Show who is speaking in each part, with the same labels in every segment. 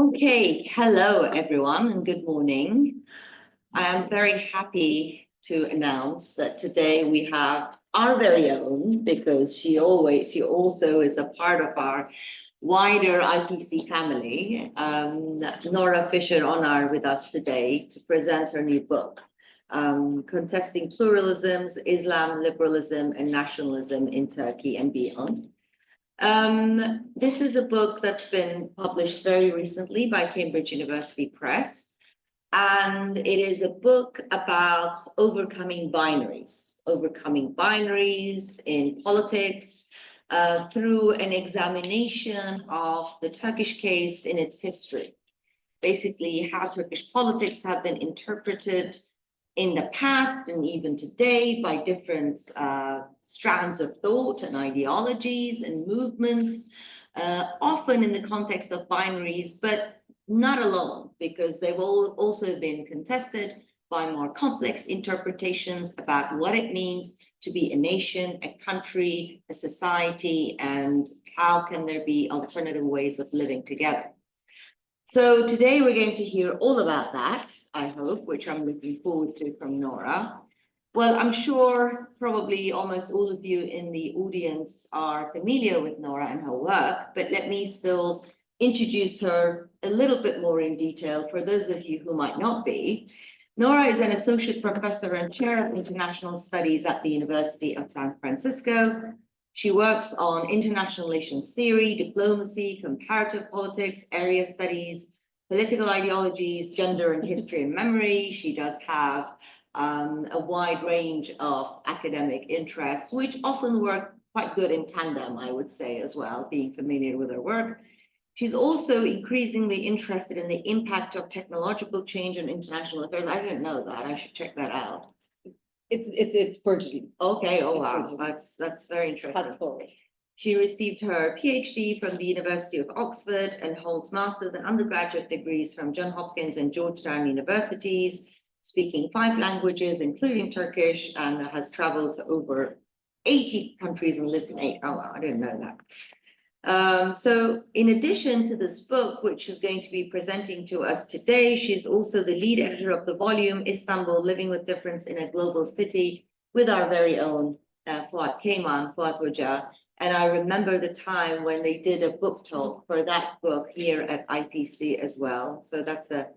Speaker 1: Okay, hello everyone and good morning. I am very happy to announce that today we have our very own, because she also is a part of our wider IPC family, Nora Fisher-Onar'ın with us today to present her new book, Contesting Pluralisms, Islam, Liberalism and Nationalism in Turkey and Beyond. This is a book that's been published very recently by Cambridge University Press, and it is a book about overcoming binaries in politics through an examination of the Turkish case in its history. Basically, how Turkish politics have been interpreted in the past and even today by different strands of thought and ideologies and movements, often in the context of binaries, but not alone, because they've also been contested by more complex interpretations about what it means to be a nation, a country, a society, and how can there be alternative ways of living together. So today we're going to hear all about that, I hope, which I'm looking forward to from Nora. Well, I'm sure probably almost all of you in the audience are familiar with Nora and her work, but let me still introduce her a little bit more in detail for those of you who might not be. Nora is an associate professor and chair of international studies at the University of San Francisco. She works on international relations theory, diplomacy, comparative politics, area studies, political ideologies, gender and history and memory. She does have a wide range of academic interests, which often work quite good in tandem, I would say, as well, being familiar with her work. She's also increasingly interested in the impact of technological change on international affairs. I didn't know that. I should check that out.
Speaker 2: It's burgeoning.
Speaker 1: Okay, oh wow, that's very interesting.
Speaker 2: That's forward.
Speaker 1: She received her PhD from the University of Oxford and holds master's and undergraduate degrees from Johns Hopkins and Georgetown universities, speaking 5 languages, including Turkish, and has traveled to over 80 countries and lived in 8. Oh wow, I didn't know that. So in addition to this book, which is going to be presenting to us today, she's also the lead editor of the volume Istanbul, Living with Difference in a Global City, with our very own Fuat Hoca. And I remember the time when they did a book talk for that book here at IPC as well. So that's a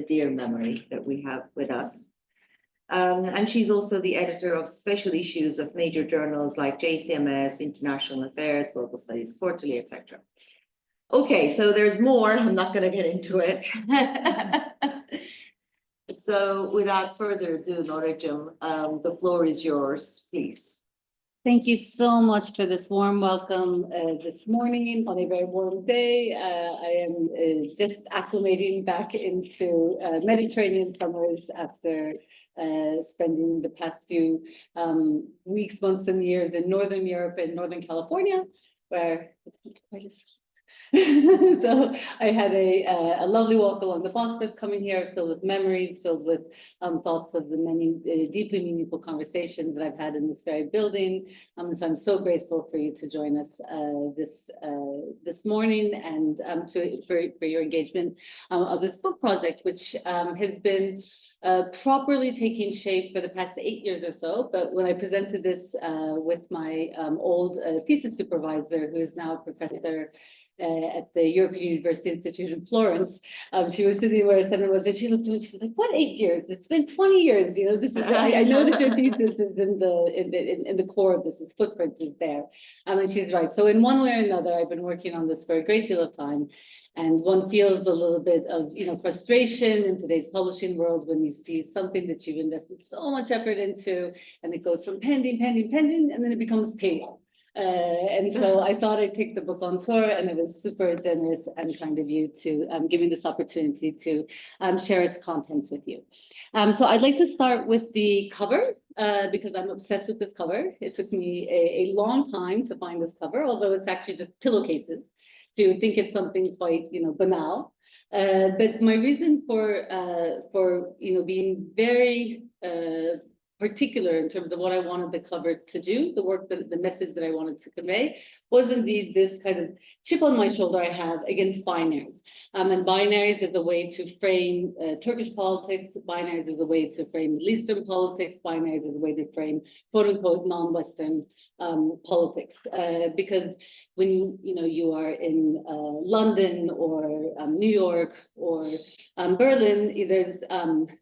Speaker 1: dear memory that we have with us. And she's also the editor of special issues of major journals like JCMS, International Affairs, Global Studies Quarterly, etc. Okay, so there's more. I'm not going to get into it. So without further ado, Noracığım, the floor is yours, please.
Speaker 2: Thank you so much for this warm welcome this morning on a very warm day. I am just acclimating back into Mediterranean summers after spending the past few weeks, months, and years in Northern Europe and Northern California, where it's quite as so I had a lovely walk along the Bosphorus coming here, filled with memories, filled with thoughts of the many deeply meaningful conversations that I've had in this very building. So I'm so grateful for you to join us this morning, and for your engagement of this book project, which has been properly taking shape for the past 8 years or so. But when I presented this with my old thesis supervisor, who is now a professor at the European University Institute in Florence, she was sitting where Senator was, and she looked at me and she's like, "What 8 years? It's been 20 years. You know, this is. I know that your thesis is in the core of this. Its footprint is there." And she's right. So in one way or another, I've been working on this for a great deal of time. And one feels a little bit of, frustration in today's publishing world when you see something that you've invested so much effort into, and it goes from pending, and then it becomes payroll. And so I thought I'd take the book on tour, and it was super generous and kind of you to give me this opportunity to share its contents with you. So I'd like to start with the cover, because I'm obsessed with this cover. It took me a long time to find this cover, although it's actually just pillowcases. So you would think it's something quite, banal. But my reason for being very particular in terms of what I wanted the cover to do, the work, the message that I wanted to convey, was indeed this kind of chip on my shoulder I have against binaries. And binaries is a way to frame Turkish politics, binaries is a way to frame Middle Eastern politics, binaries is a way to frame quote unquote non-Western politics. Because when you are in London or New York or Berlin, there's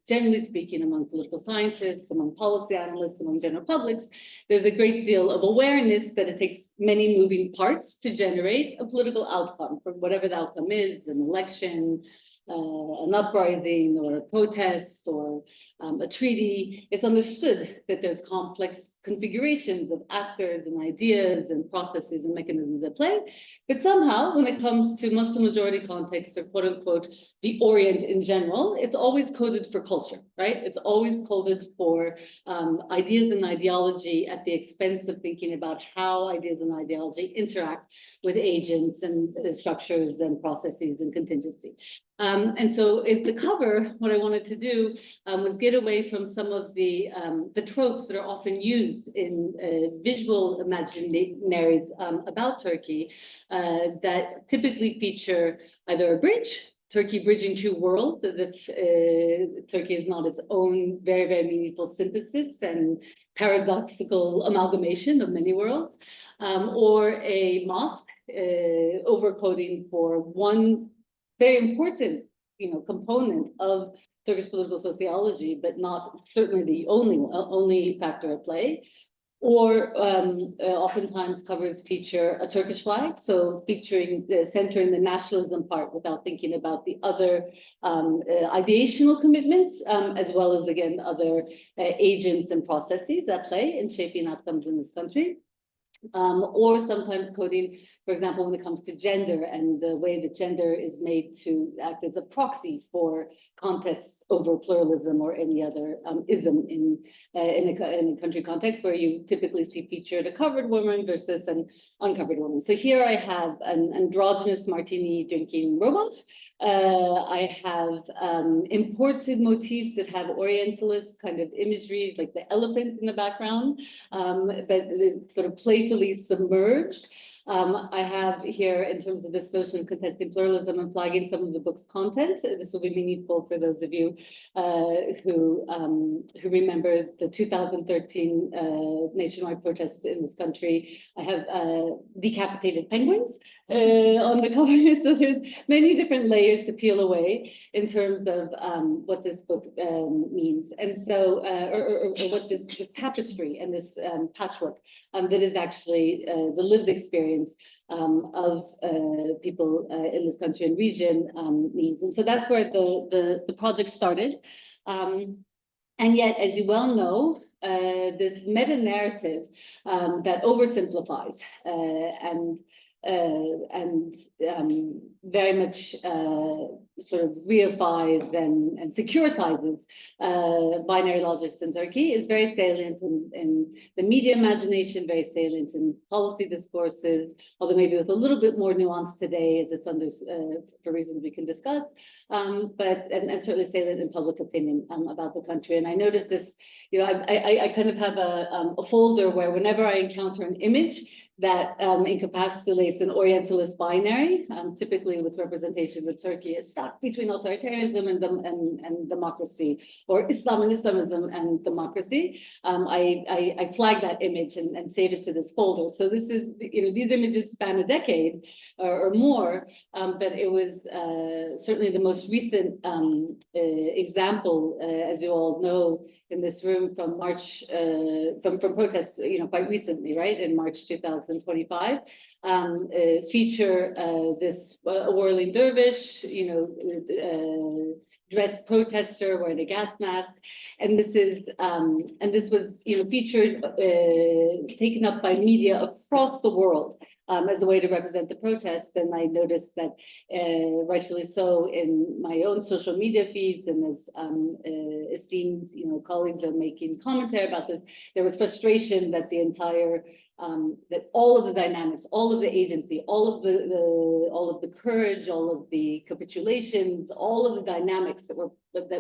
Speaker 2: generally speaking among political scientists, among policy analysts, among general publics, there's a great deal of awareness that it takes many moving parts to generate a political outcome, for whatever the outcome is, an election, an uprising or a protest or a treaty. It's understood that there's complex configurations of actors and ideas and processes and mechanisms at play. But somehow, when it comes to Muslim majority context or quote unquote the Orient in general, it's always coded for culture, right? It's always coded for ideas and ideology at the expense of thinking about how ideas and ideology interact with agents and structures and processes and contingency. And so if the cover, what I wanted to do was get away from some of the tropes that are often used in visual imaginaries about Turkey that typically feature either a bridge, Turkey bridging two worlds, as if Turkey is not its own very, very meaningful synthesis and paradoxical amalgamation of many worlds, or a mosque overcoding for one very important, component of Turkish political sociology, but not certainly the only factor at play. Or oftentimes covers feature a Turkish flag, so centering the nationalism part without thinking about the other ideational commitments, as well as, again, other agents and processes at play in shaping outcomes in this country. Or sometimes coding, for example, when it comes to gender and the way that gender is made to act as a proxy for contests over pluralism or any other ism in a country context where you typically see featured a covered woman versus an uncovered woman. So here I have an androgynous martini drinking robot. I have imported motifs that have Orientalist kind of imagery, like the elephant in the background, but it's sort of playfully submerged. I have here, in terms of this notion of contesting pluralism and flagging some of the book's content. This will be meaningful for those of you who remember the 2013 nationwide protests in this country. I have decapitated penguins on the cover, so there's many different layers to peel away in terms of what this book means, and so or what this tapestry and this patchwork that is actually the lived experience of people in this country and region means. And so that's where the project started. And yet, as you well know, this meta-narrative that oversimplifies and very much sort of reifies and securitizes binary logics in Turkey is very salient in the media imagination, very salient in policy discourses, although maybe with a little bit more nuance today as it's under, for reasons we can discuss, but certainly salient in public opinion about the country. And I noticed this, I kind of have a folder where whenever I encounter an image that encapsulates an Orientalist binary, typically with representation of Turkey is stuck between authoritarianism and democracy, or Islam and Islamism and democracy. I flag that image and save it to this folder. So this is, these images span a decade or more, but it was certainly the most recent example, as you all know, in this room from March, from protests, quite recently, right, in March 2025, feature this whirling dervish, dressed protester wearing a gas mask, and this was, featured, taken up by media across the world. As a way to represent the protest, and I noticed that, rightfully so, in my own social media feeds, and as esteemed, colleagues are making commentary about this, there was frustration that the entire that all of the dynamics, all of the agency, all of the courage, all of the capitulations, all of the dynamics that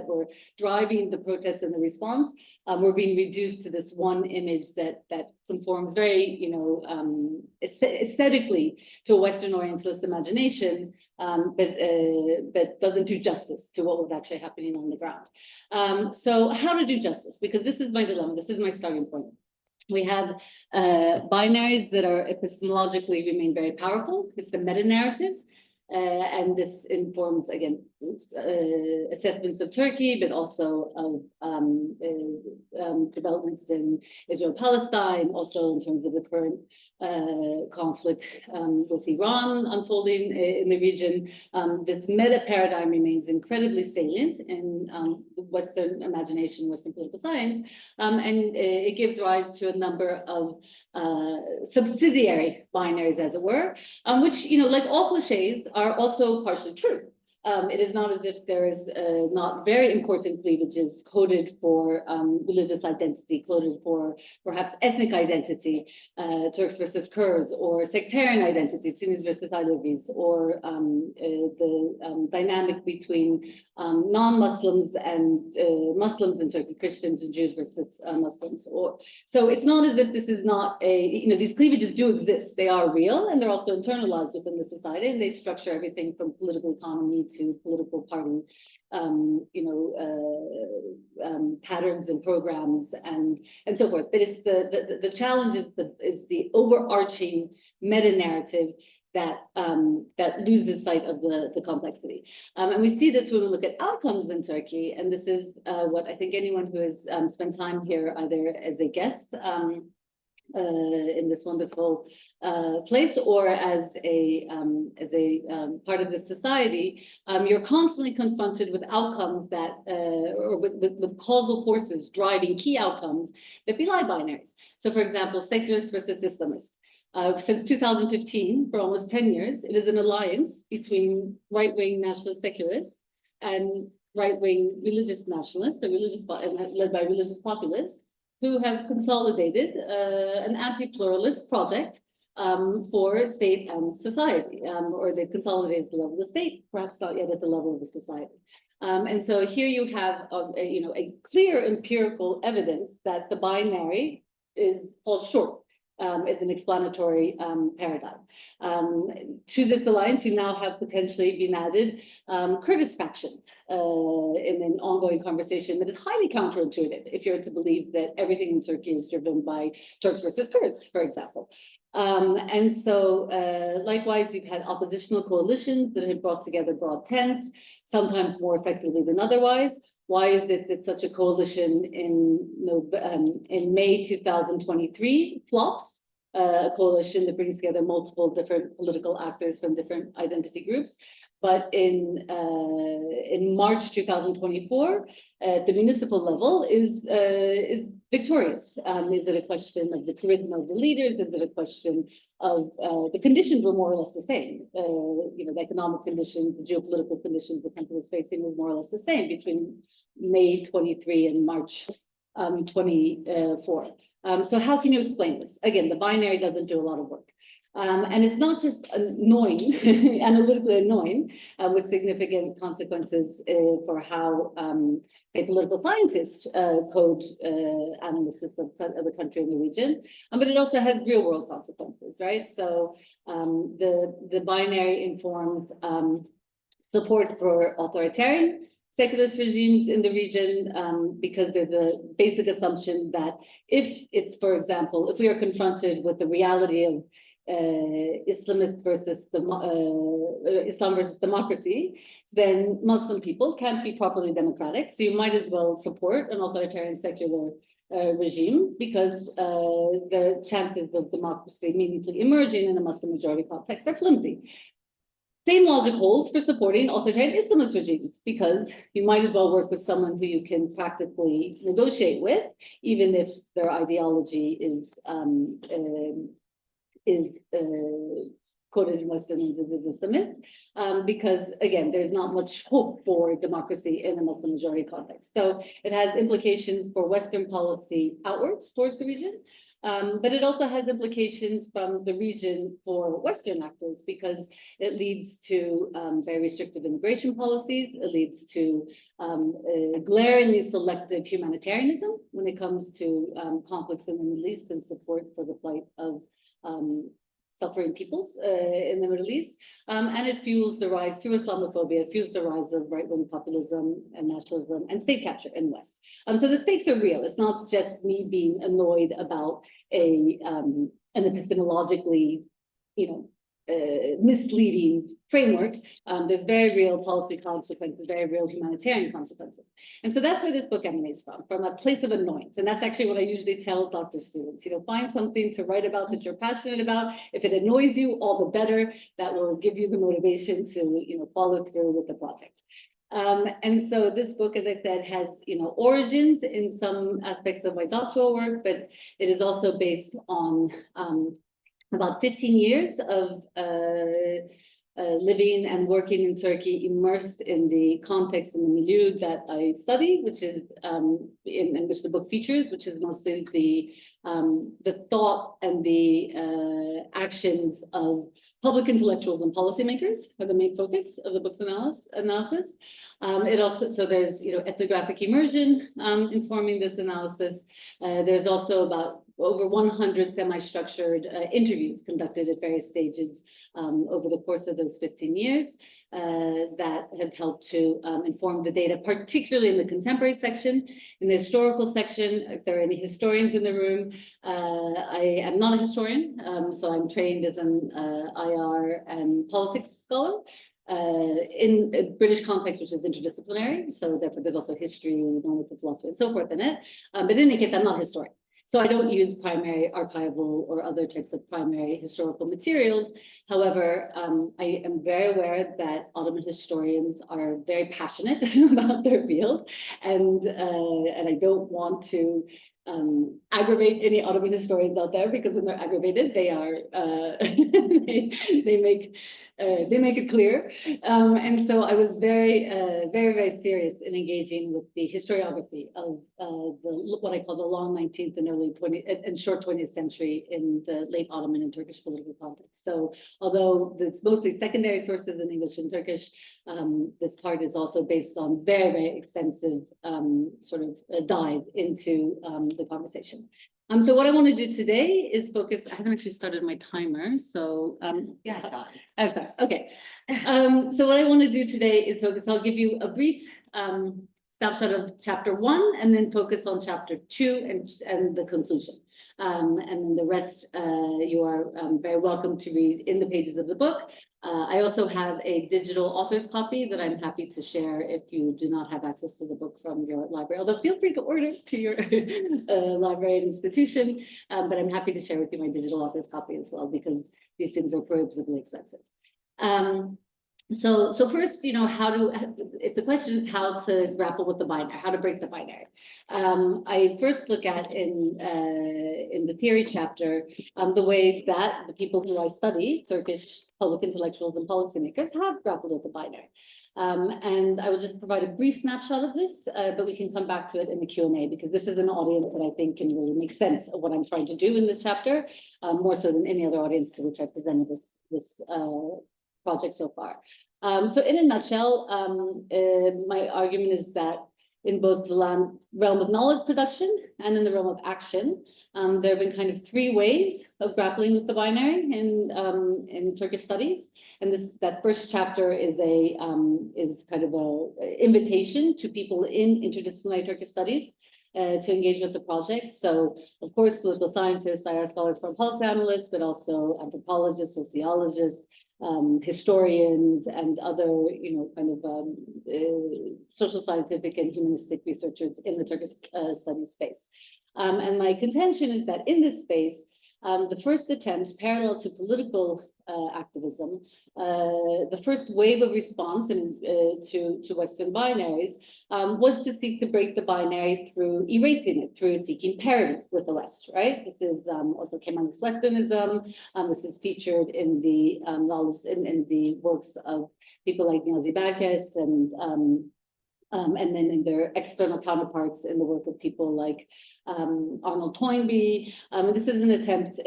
Speaker 2: were driving the protests and the response were being reduced to this one image that conforms very, aesthetically to a Western Orientalist imagination, but doesn't do justice to what was actually happening on the ground. So how to do justice? Because this is my dilemma. This is my starting point. We have binaries that are epistemologically remain very powerful. It's the meta-narrative. And this informs, again, assessments of Turkey, but also of developments in Israel-Palestine, also in terms of the current conflict with Iran unfolding in the region. This meta paradigm remains incredibly salient in Western imagination, Western political science, and it gives rise to a number of subsidiary binaries, as it were, which, like all cliches, are also partially true. It is not as if there is not very important cleavages coded for religious identity, coded for perhaps ethnic identity, Turks versus Kurds, or sectarian identity, Sunnis versus Alevis, or the dynamic between non-Muslims and Muslims in Turkey, Christians and Jews versus Muslims. So it's not as if this is not these cleavages do exist. They are real, and they're also internalized within the society, and they structure everything from political economy to political party, patterns and programs and so forth. But it's the challenge is the overarching meta narrative that loses sight of the complexity. And we see this when we look at outcomes in Turkey, and this is what I think anyone who has spent time here, either as a guest in this wonderful place, or as a part of the society, you're constantly confronted with outcomes that, or with causal forces driving key outcomes that belie binaries. So, for example, secularists versus Islamists. Since 2015, for almost 10 years, it is an alliance between right-wing nationalist secularists and right-wing religious nationalists, or led by religious populists, who have consolidated an anti-pluralist project for state and society, or they've consolidated at the level of the state, perhaps not yet at the level of the society. And so here you have a clear empirical evidence that the binary falls short as an explanatory paradigm. To this alliance, you now have potentially been added Kurdish faction in an ongoing conversation that is highly counterintuitive if you're to believe that everything in Turkey is driven by Turks versus Kurds, for example. And so likewise, you've had oppositional coalitions that have brought together broad tents, sometimes more effectively than otherwise. Why is it that such a coalition in May 2023 flops? A coalition that brings together multiple different political actors from different identity groups. But in March 2024, at the municipal level, is victorious. Is it a question of the charisma of the leaders? Is it a question of the conditions were more or less the same? The economic conditions, the geopolitical conditions the country was facing was more or less the same between May 23 and March 24. So how can you explain this? Again, the binary doesn't do a lot of work. And it's not just annoying, analytically annoying, with significant consequences for how, say, political scientists code analysis of the country and the region, but it also has real world consequences, right? So the binary informs support for authoritarian secularist regimes in the region, because there's a basic assumption that if it's, for example, if we are confronted with the reality of Islam versus democracy, then Muslim people can't be properly democratic. So you might as well support an authoritarian secular regime, because the chances of democracy meaningfully emerging in a Muslim majority context are flimsy. Same logic holds for supporting authoritarian Islamist regimes, because you might as well work with someone who you can practically negotiate with, even if their ideology is quoted in Western lens as Islamist, because again, there's not much hope for democracy in a Muslim majority context. So it has implications for Western policy outwards towards the region, but it also has implications from the region for Western actors, because it leads to very restrictive immigration policies. It leads to glaringly selective humanitarianism when it comes to conflicts in the Middle East and support for the plight of suffering peoples in the Middle East. And it fuels the rise through Islamophobia, it fuels the rise of right-wing populism and nationalism and state capture in the West. So the stakes are real. It's not just me being annoyed about an epistemologically, misleading framework. There's very real policy consequences, very real humanitarian consequences. And so that's where this book emanates from a place of annoyance. And that's actually what I usually tell doctor students, find something to write about that you're passionate about. If it annoys you, all the better. That will give you the motivation to, follow through with the project. And so this book, as I said, has, origins in some aspects of my doctoral work, but it is also based on about 15 years of living and working in Turkey, immersed in the context and the milieu that I study, which is in which the book features, which is mostly the thought and the actions of public intellectuals and policymakers are the main focus of the book's analysis. It also, so there's, ethnographic immersion informing this analysis. There's also about over 100 semi-structured interviews conducted at various stages over the course of those 15 years that have helped to inform the data, particularly in the contemporary section. In the historical section, if there are any historians in the room, I am not a historian, so I'm trained as an IR and politics scholar. In a British context, which is interdisciplinary, so therefore there's also history, normative philosophy, and so forth in it. But in any case, I'm not a historian. So I don't use primary archival or other types of primary historical materials. However, I am very aware that Ottoman historians are very passionate about their field, and I don't want to aggravate any Ottoman historians out there, because when they're aggravated, they are they make it clear. And so I was very serious in engaging with the historiography of what I call the long 19th and early 20th and short 20th century in the late Ottoman and Turkish political context. So although it's mostly secondary sources in English and Turkish, this part is also based on very extensive sort of dive into the conversation. So what I want to do today is focus. I haven't actually started my timer, so
Speaker 1: Yeah,
Speaker 2: I've started. Okay. So what I want to do today is focus. I'll give you a brief snapshot of chapter 1, and then focus on chapter 2 and the conclusion. And the rest you are very welcome to read in the pages of the book. I also have a digital author's copy that I'm happy to share if you do not have access to the book from your library, although feel free to order it to your library and institution. But I'm happy to share with you my digital author's copy as well, because these things are prohibitively expensive. So first, if the question is how to grapple with the binary, how to break the binary, I first look at in the theory chapter the way that the people who I study, Turkish public intellectuals and policymakers, have grappled with the binary. And I will just provide a brief snapshot of this, but we can come back to it in the Q&A, because this is an audience that I think can really make sense of what I'm trying to do in this chapter, more so than any other audience to which I presented this project so far. So in a nutshell, my argument is that in both the realm of knowledge production and in the realm of action, there have been kind of 3 ways of grappling with the binary in Turkish studies. And that first chapter is kind of a invitation to people in interdisciplinary Turkish studies to engage with the project. So, of course, political scientists, IR scholars, foreign policy analysts, but also anthropologists, sociologists, historians, and other, kind of social scientific and humanistic researchers in the Turkish studies space. And my contention is that in this space, the first attempt, parallel to political activism, the first wave of response to Western binaries was to seek to break the binary through erasing it, through seeking parity with the West, right? This is also came on this Westernism. This is featured in the knowledge in the works of people like Niazi Berkes and then in their external counterparts in the work of people like Arnold Toynbee. This is an attempt,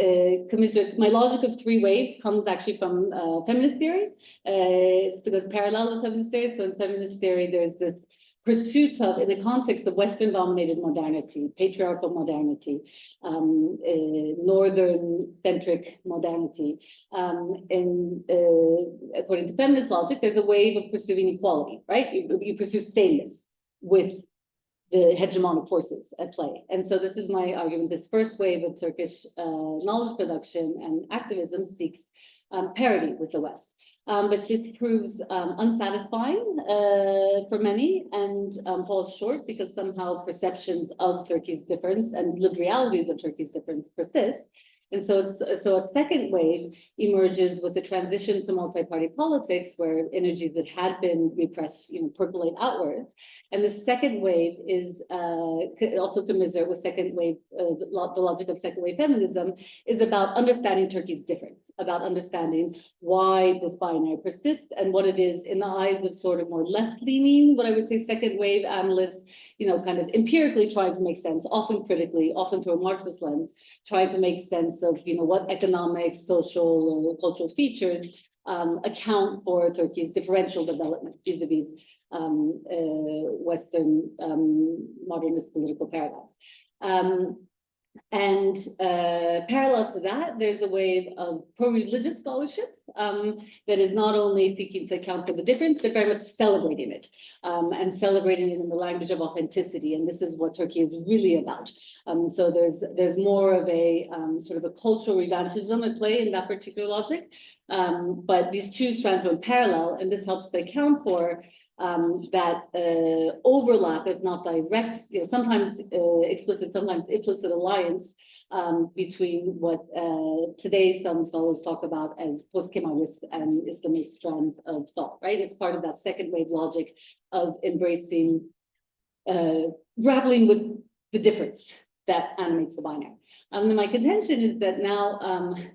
Speaker 2: my logic of three waves comes actually from feminist theory. It goes parallel to feminist theory. So in feminist theory, there's this pursuit of, in the context of Western-dominated modernity, patriarchal modernity, northern-centric modernity. According to feminist logic, there's a wave of pursuing equality, right? You pursue sameness with the hegemonic forces at play. And so this is my argument. This first wave of Turkish knowledge production and activism seeks parity with the West. But this proves unsatisfying for many and falls short because somehow perceptions of Turkey's difference and lived realities of Turkey's difference persist. And so a second wave emerges with the transition to multi-party politics, where energies that had been repressed, percolate outwards. And the second wave is also commiserate with second wave, the logic of second wave feminism is about understanding Turkey's difference, about understanding why this binary persists and what it is in the eyes of sort of more left-leaning, what I would say second wave analysts, kind of empirically trying to make sense, often critically, often through a Marxist lens, trying to make sense of, what economic, social, or cultural features account for Turkey's differential development vis-a-vis Western modernist political paradigms. And parallel to that, there's a wave of pro-religious scholarship that is not only seeking to account for the difference, but very much celebrating it and celebrating it in the language of authenticity. And this is what Turkey is really about. So there's more of a sort of a cultural revanchism at play in that particular logic. But these two strands run parallel, and this helps to account for that overlap, if not direct, sometimes explicit, sometimes implicit alliance between what today some scholars talk about as post-Kemalist and Islamist strands of thought, right? It's part of that second wave logic of embracing, grappling with the difference that animates the binary. And my contention is that now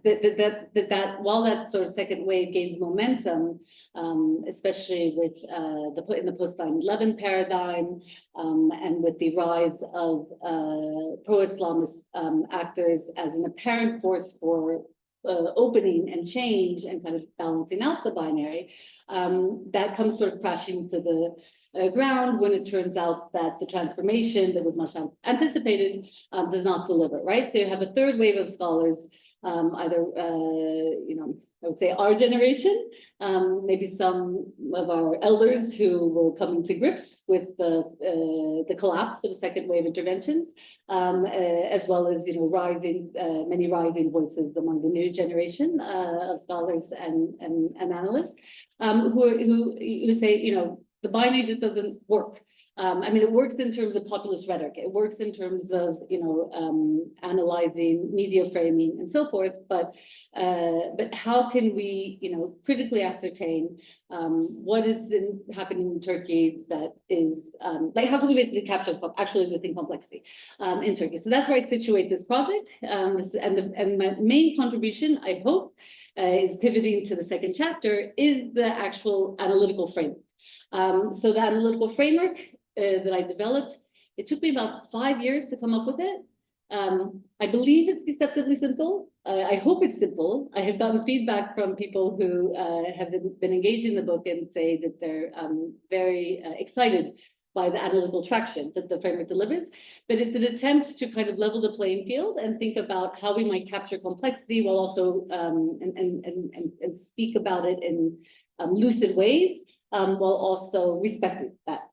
Speaker 2: that while that sort of second wave gains momentum, especially with in the post 9/11 paradigm, and with the rise of pro-Islamist actors as an apparent force for opening and change and kind of balancing out the binary, that comes sort of crashing to the ground when it turns out that the transformation that was much anticipated does not deliver, right? So you have a third wave of scholars, either, I would say our generation, maybe some of our elders who were coming to grips with the collapse of second wave interventions, as well as, many rising voices among the new generation of scholars and analysts who say, the binary just doesn't work. It works in terms of populist rhetoric. It works in terms of, analyzing media framing and so forth. But how can we, critically ascertain what is happening in Turkey that is, how can we basically capture actually existing complexity in Turkey? So that's where I situate this project. And my main contribution, I hope, is pivoting to the second chapter, is the actual analytical framework. So the analytical framework that I developed, it took me about 5 years to come up with it. I believe it's deceptively simple. I hope it's simple. I have gotten feedback from people who have been engaged in the book and say that they're very excited by the analytical traction that the framework delivers. But it's an attempt to kind of level the playing field and think about how we might capture complexity while also and speak about it in lucid ways. While also respecting that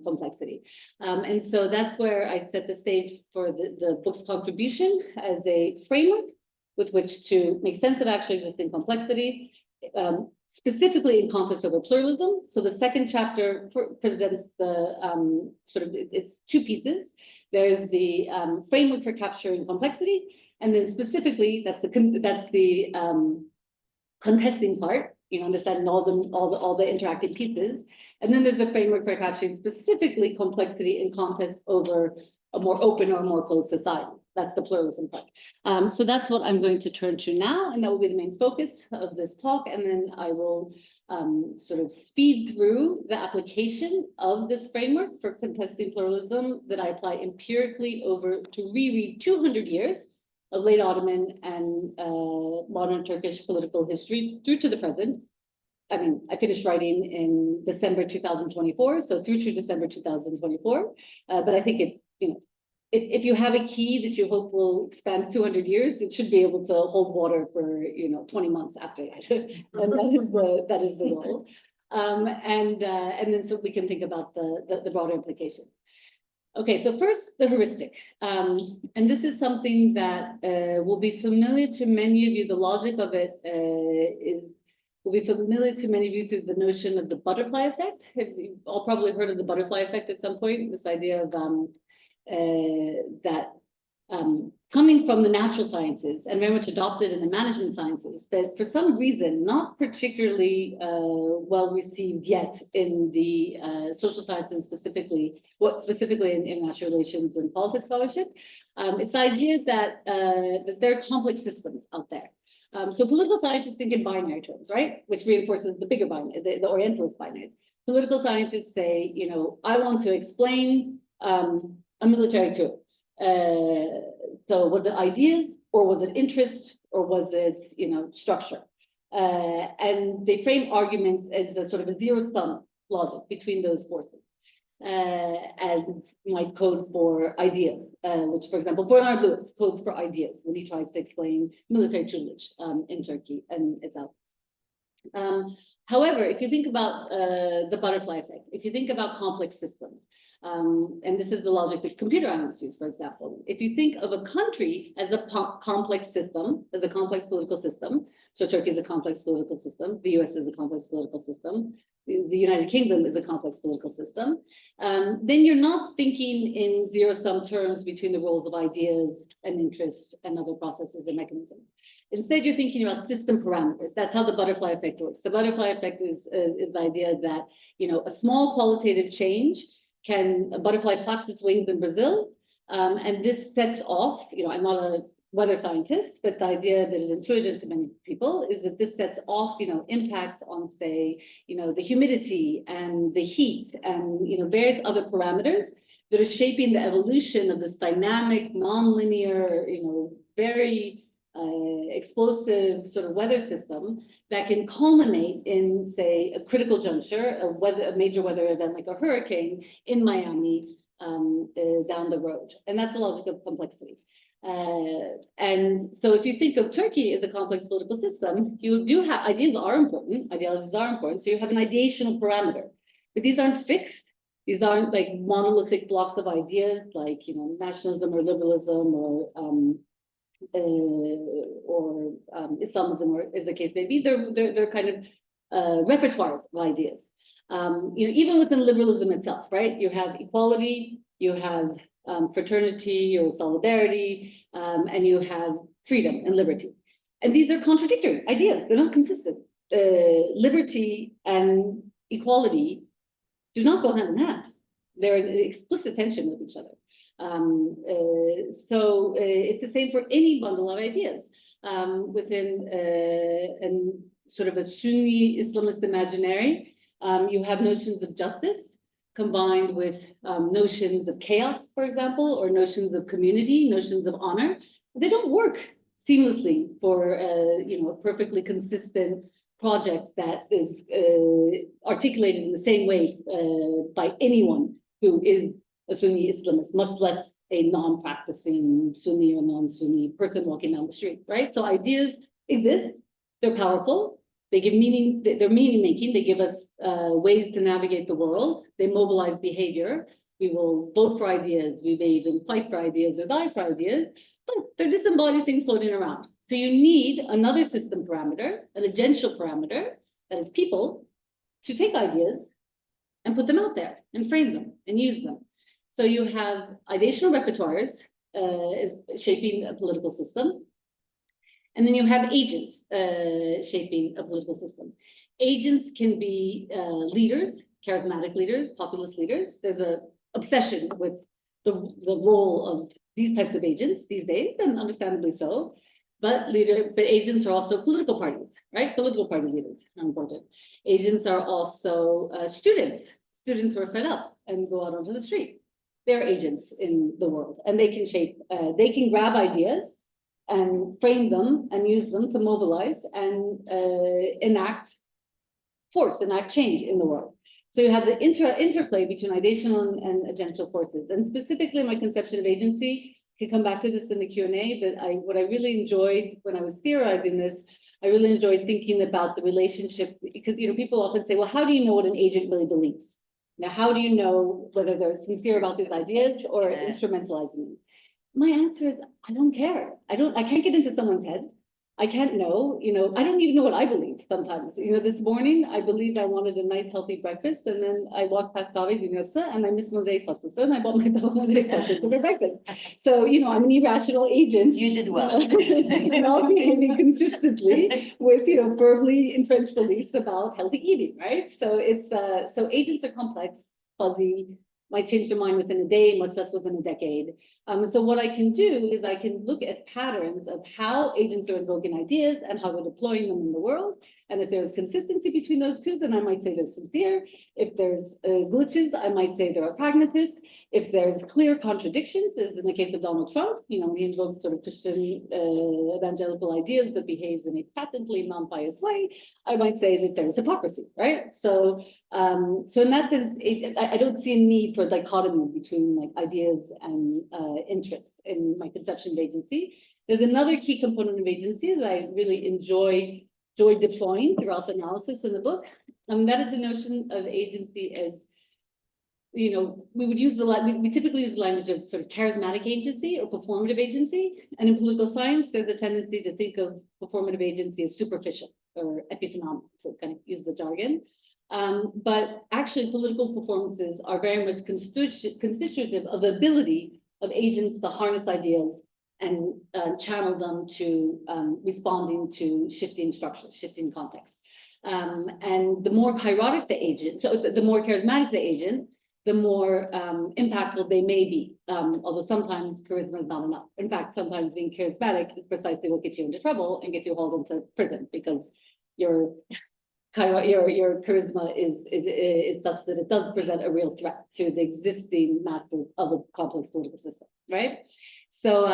Speaker 2: complexity. And so that's where I set the stage for the book's contribution as a framework with which to make sense of actually existing complexity, specifically in context of pluralism. So the second chapter presents the it's two pieces. There's the framework for capturing complexity, and then specifically that's the contesting part, understanding all the interacting pieces. And then there's the framework for capturing specifically complexity and contest over a more open or more closed society. That's the pluralism part. So that's what I'm going to turn to now, and that will be the main focus of this talk. And then I will sort of speed through the application of this framework for contesting pluralism that I apply empirically over to reread 200 years of late Ottoman and modern Turkish political history through to the present. I mean, I finished writing in December 2024, so through to December 2024. But I think if you have a key that you hope will expand 200 years, it should be able to hold water for 20 months after that. And that is the goal. And then so we can think about the broader implications. Okay, so first the heuristic. And this is something that will be familiar to many of you. The logic of it will be familiar to many of you through the notion of the butterfly effect. You've all probably heard of the butterfly effect at some point, this idea of that coming from the natural sciences and very much adopted in the management sciences, but for some reason not particularly well received yet in the social sciences, specifically in international relations and politics scholarship. It's the idea that there are complex systems out there. So political scientists think in binary terms, right? Which reinforces the bigger binary, the Orientalist binary. Political scientists say, I want to explain a military coup. So was it ideas, or was it interest, or was it structure? And they frame arguments as a sort of a zero-sum logic between those forces, and might code for ideas, which, for example, Bernard Lewis codes for ideas when he tries to explain military tutelage in Turkey and its allies. However, if you think about the butterfly effect, if you think about complex systems, and this is the logic that computer analysts use, for example. If you think of a country as a complex system, as a complex political system, so Turkey is a complex political system, the US is a complex political system, the United Kingdom is a complex political system, then you're not thinking in zero-sum terms between the roles of ideas and interest and other processes and mechanisms. Instead, you're thinking about system parameters. That's how the butterfly effect works. The butterfly effect is the idea that a small qualitative change a butterfly flaps its wings in Brazil, and this sets off, I'm not a weather scientist, but the idea that is intuitive to many people is that this sets off, impacts on, say, the humidity and the heat and, various other parameters that are shaping the evolution of this dynamic, nonlinear, very explosive sort of weather system that can culminate in, say, a critical juncture, a major weather event like a hurricane in Miami down the road. And that's the logic of complexity. And so if you think of Turkey as a complex political system, you do have ideas are important, ideologies are important, so you have an ideational parameter. But these aren't fixed. These aren't like monolithic blocks of ideas like, nationalism or liberalism or Islamism, or as the case may be. They're kind of repertoire of ideas. Even within liberalism itself, right? You have equality, you have fraternity or solidarity, and you have freedom and liberty. And these are contradictory ideas. They're not consistent. Liberty and equality do not go hand in hand. They're in explicit tension with each other. So it's the same for any bundle of ideas within and sort of a Sunni Islamist imaginary. You have notions of justice combined with notions of chaos, for example, or notions of community, notions of honor. They don't work seamlessly for a perfectly consistent project that is articulated in the same way by anyone who is a Sunni Islamist, much less a non-practicing Sunni or non-Sunni person walking down the street, right? So ideas exist, they're powerful, they give meaning, they're meaning-making, they give us ways to navigate the world, they mobilize behavior. We will vote for ideas, we may even fight for ideas or die for ideas, but they're disembodied things floating around. So you need another system parameter, an agential parameter, that is people, to take ideas and put them out there and frame them and use them. So you have ideational repertoires shaping a political system. And then you have agents shaping a political system. Agents can be leaders, charismatic leaders, populist leaders. There's an obsession with the role of these types of agents these days, and understandably so. But agents are also political parties, right? Political party leaders are important. Agents are also students who are fed up and go out onto the street. They're agents in the world, and they can shape, they can grab ideas and frame them and use them to mobilize and enact change in the world. So you have the interplay between ideational and agential forces. And specifically, my conception of agency, can come back to this in the Q&A, but what I really enjoyed when I was theorizing this, I really enjoyed thinking about the relationship, because people often say, well, how do you know what an agent really believes? Now, how do you know whether they're sincere about these ideas or instrumentalizing them? My answer is, I don't care. I can't get into someone's head. I can't know, I don't even know what I believe sometimes. This morning, I believed I wanted a nice, healthy breakfast, and then I walked past David Yunus'a, and I missed mosaic pasta, and I bought myself mosaic pasta for breakfast. So, I'm an irrational agent.
Speaker 1: You did well.
Speaker 2: And all behaving consistently with, firmly entrenched beliefs about healthy eating, right? So so agents are complex, fuzzy, might change their mind within a day, much less within a decade. And so what I can do is I can look at patterns of how agents are invoking ideas and how they're deploying them in the world. And if there's consistency between those two, then I might say they're sincere. If there's glitches, I might say they're a pragmatist. If there's clear contradictions, as in the case of Donald Trump, he invokes sort of Christian evangelical ideas but behaves in a patently non-pious way, I might say that there's hypocrisy, right? So in that sense, I don't see a need for a dichotomy between ideas and interests in my conception of agency. There's another key component of agency that I really enjoy deploying throughout the analysis in the book. That is the notion of agency as, we typically use the language of sort of charismatic agency or performative agency. And in political science, there's a tendency to think of performative agency as superficial or epiphenomenal, to kind of use the jargon. But actually, political performances are very much constitutive of the ability of agents to harness ideas and channel them to responding to shifting structures, shifting contexts. And the more charismatic the agent, the more impactful they may be. Although sometimes charisma is not enough. In fact, sometimes being charismatic is precisely what gets you into trouble and gets you hauled into prison, because your charisma is such that it does present a real threat to the existing masses of a complex political system, right? So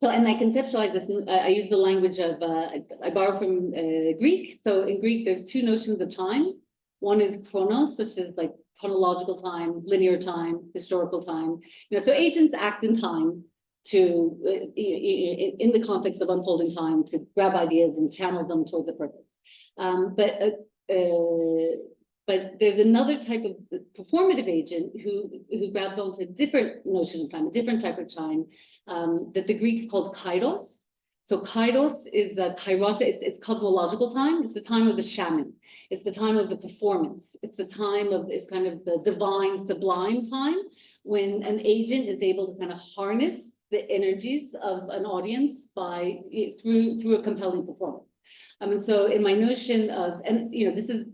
Speaker 2: and I conceptualize this, I use the language of, I borrow from Greek. So in Greek, there's two notions of time. One is chronos, which is like chronological time, linear time, historical time. So agents act in time to, in the context of unfolding time, to grab ideas and channel them towards a purpose. But there's another type of performative agent who grabs onto a different notion of time, a different type of time that the Greeks called kairos. So kairos is kairota, it's cosmological time. It's the time of the shaman. It's the time of the performance. It's the time of, it's kind of the divine, sublime time when an agent is able to kind of harness the energies of an audience through a compelling performance. And so in my notion of, and this is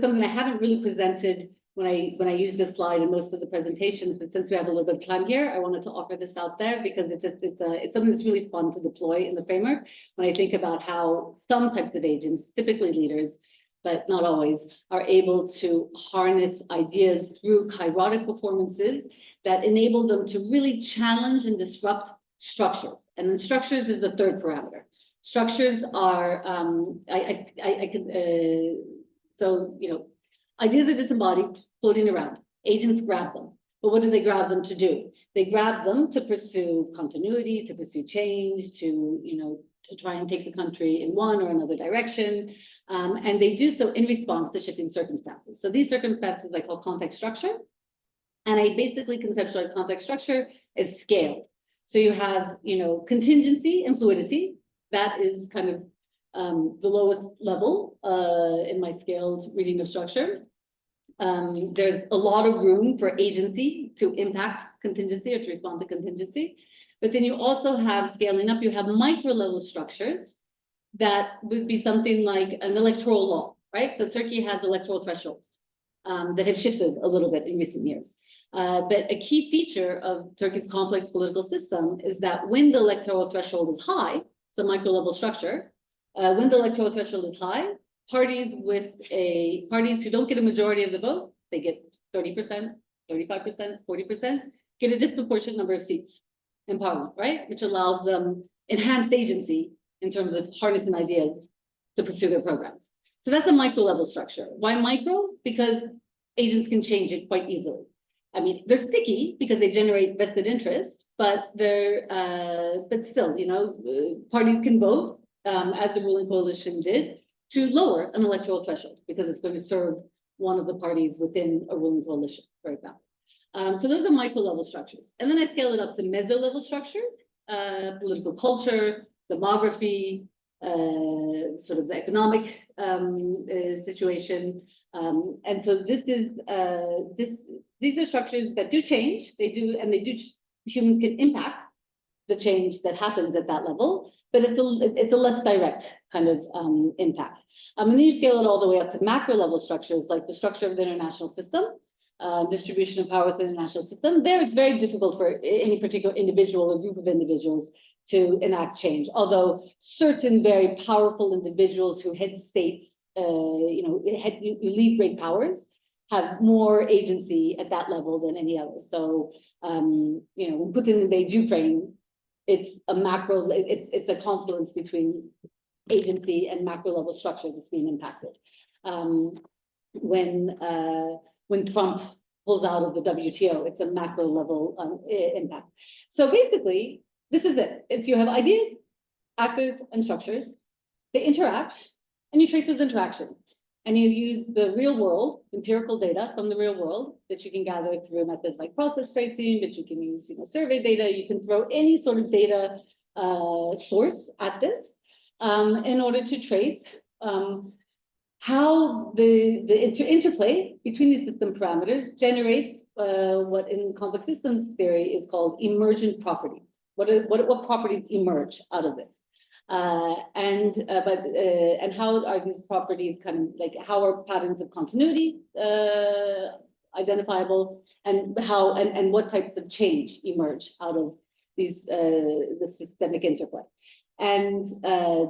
Speaker 2: something I haven't really presented when I use this slide in most of the presentations, but since we have a little bit of time here, I wanted to offer this out there because it's something that's really fun to deploy in the framework when I think about how some types of agents, typically leaders, but not always, are able to harness ideas through kairotic performances that enable them to really challenge and disrupt structures. And then structures is the third parameter. Structures are, ideas are disembodied, floating around. Agents grab them. But what do they grab them to do? They grab them to pursue continuity, to pursue change, to try and take the country in one or another direction. And they do so in response to shifting circumstances. So these circumstances I call context structure. And I basically conceptualize context structure as scaled. So you have, contingency and fluidity. That is kind of the lowest level in my scaled reading of structure. There's a lot of room for agency to impact contingency or to respond to contingency. But then you also have scaling up, you have micro level structures that would be something like an electoral law, right? So Turkey has electoral thresholds that have shifted a little bit in recent years. But a key feature of Turkey's complex political system is that when the electoral threshold is high, it's a micro level structure, when the electoral threshold is high, parties who don't get a majority of the vote, they get 30%, 35%, 40%, get a disproportionate number of seats in parliament, right? Which allows them enhanced agency in terms of harnessing ideas to pursue their programs. So that's a micro level structure. Why micro? Because agents can change it quite easily. I mean, they're sticky because they generate vested interest, but but still, parties can vote, as the ruling coalition did, to lower an electoral threshold because it's going to serve one of the parties within a ruling coalition, for example. So those are micro level structures. And then I scale it up to meso level structures, political culture, demography, sort of the economic situation. And so these are structures that do change. Humans can impact the change that happens at that level, but it's a less direct kind of impact. And then you scale it all the way up to macro level structures, like the structure of the international system, distribution of power within the international system. There, it's very difficult for any particular individual or group of individuals to enact change. Although certain very powerful individuals who head states, lead great powers, have more agency at that level than any other. So, when Putin invades Ukraine, it's a confluence between agency and macro level structure that's being impacted. When Trump pulls out of the WTO, it's a macro level impact. So basically, this is it. You have ideas, actors, and structures. They interact, and you trace those interactions. And you use the real world, empirical data from the real world that you can gather through methods like process tracing, but you can use survey data. You can throw any sort of data source at this in order to trace how the interplay between these system parameters generates what in complex systems theory is called emergent properties. What properties emerge out of this? And how are these properties how are patterns of continuity identifiable, and what types of change emerge out of these the systemic interplay? And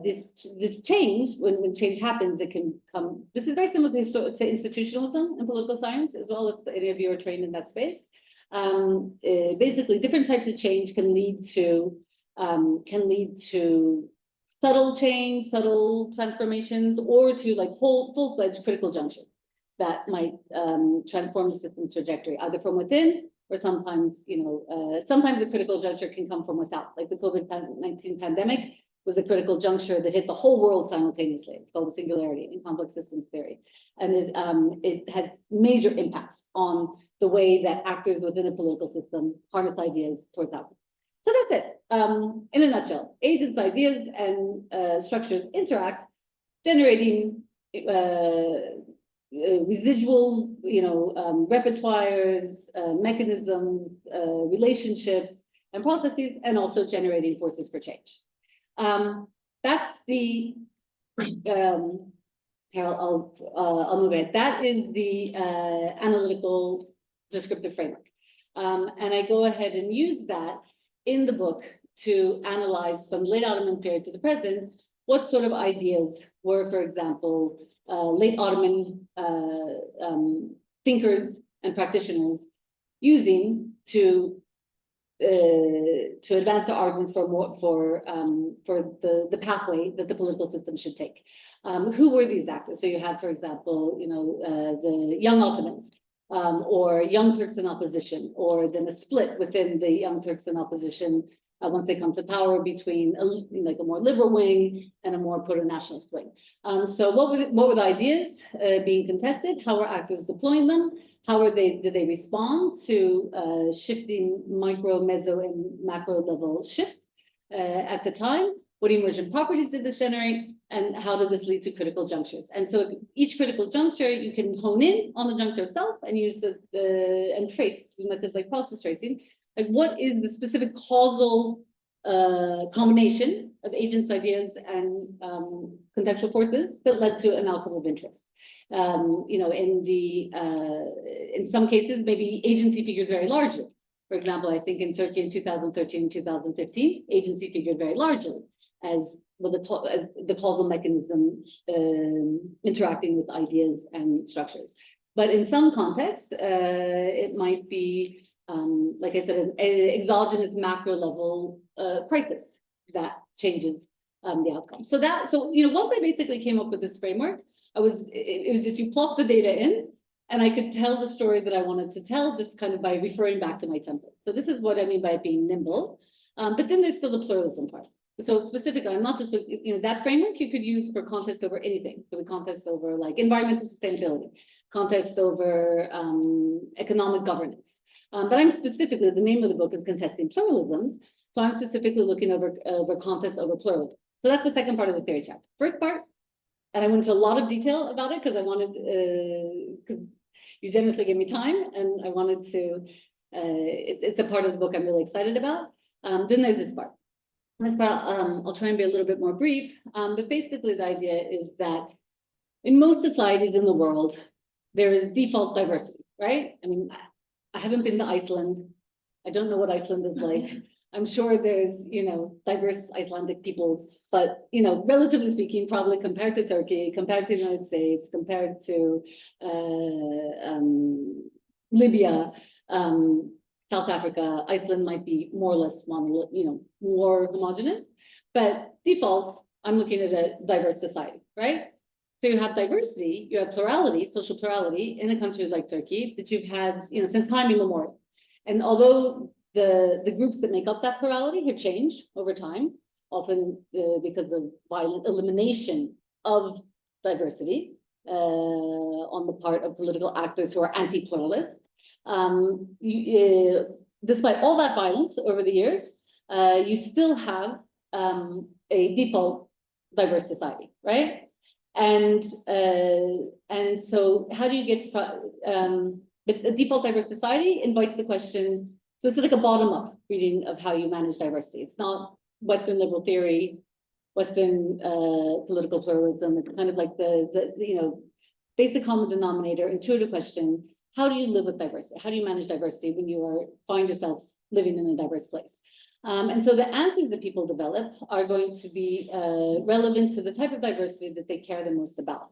Speaker 2: this change, when change happens, it can come. This is very similar to institutionalism in political science as well, if any of you are trained in that space. Basically, different types of change can lead to subtle change, subtle transformations, or to full-fledged critical junction that might transform the system's trajectory, either from within or sometimes, sometimes a critical juncture can come from without. Like the COVID-19 pandemic was a critical juncture that hit the whole world simultaneously. It's called the singularity in complex systems theory. And it had major impacts on the way that actors within a political system harness ideas towards outcomes. So that's it. In a nutshell, agents, ideas, and structures interact, generating residual, repertoires, mechanisms, relationships, and processes, and also generating forces for change. That's the I'll move it. That is the analytical descriptive framework, and I go ahead and use that in the book to analyze from late Ottoman period to the present, what sort of ideas were, for example, late Ottoman thinkers and practitioners using to advance their arguments for the pathway that the political system should take. Who were these actors? So you had, for example, the young Ottomans, or young Turks in opposition, or then a split within the young Turks in opposition once they come to power between a more liberal wing and a more proto-nationalist wing. So what were the ideas being contested? How were actors deploying them? How did they respond to shifting micro, meso, and macro level shifts at the time? What emergent properties did this generate? And how did this lead to critical junctures? And so each critical juncture, you can hone in on the juncture itself and use and trace methods like process tracing Like, what is the specific causal combination of agents, ideas, and contextual forces that led to an outcome of interest? You know, in some cases, maybe agency figures very largely. For example, I think in Turkey in 2013 and 2015, agency figured very largely as the causal mechanism interacting with ideas and structures. But in some contexts, it might be, like I said, an exogenous macro level crisis that changes the outcome. So you know, once I basically came up with this framework, it was just you plop the data in, and I could tell the story that I wanted to tell just kind of by referring back to my template. So this is what I mean by being nimble. But then there's still the pluralism part. So specifically, I'm not just, you know, that framework you could use for contest over anything. So we contest over like environmental sustainability, contest over economic governance. But I'm specifically, the name of the book is Contesting Pluralisms. So I'm specifically looking over contest over pluralism. So that's the second part of the theory chapter. First part, and I went into a lot of detail about it because I wanted, because you generously gave me time, and I wanted to, it's a part of the book I'm really excited about. Then there's this part. This part, I'll try and be a little bit more brief, but basically the idea is that in most societies in the world, there is default diversity, right? I mean, I haven't been to Iceland. I don't know what Iceland is like. I'm sure there's, you know, diverse Icelandic peoples, but, you know, relatively speaking, probably compared to Turkey, compared to the United States, compared to Libya, South Africa, Iceland might be more or less you know, more homogenous, but default, I'm looking at a diverse society, right? So you have diversity, you have plurality, social plurality in a country like Turkey that you've had, you know, since time immemorial. And although the groups that make up that plurality have changed over time, often because of violent elimination of diversity on the part of political actors who are anti-pluralist. Despite all that violence over the years, you still have a default diverse society, right? And so how do you get a default diverse society invites the question, so it's like a bottom-up reading of how you manage diversity. It's not Western liberal theory, Western political pluralism. It's kind of like the you know, basic common denominator, intuitive question. How do you live with diversity? How do you manage diversity when you find yourself living in a diverse place? And so the answers that people develop are going to be relevant to the type of diversity that they care the most about.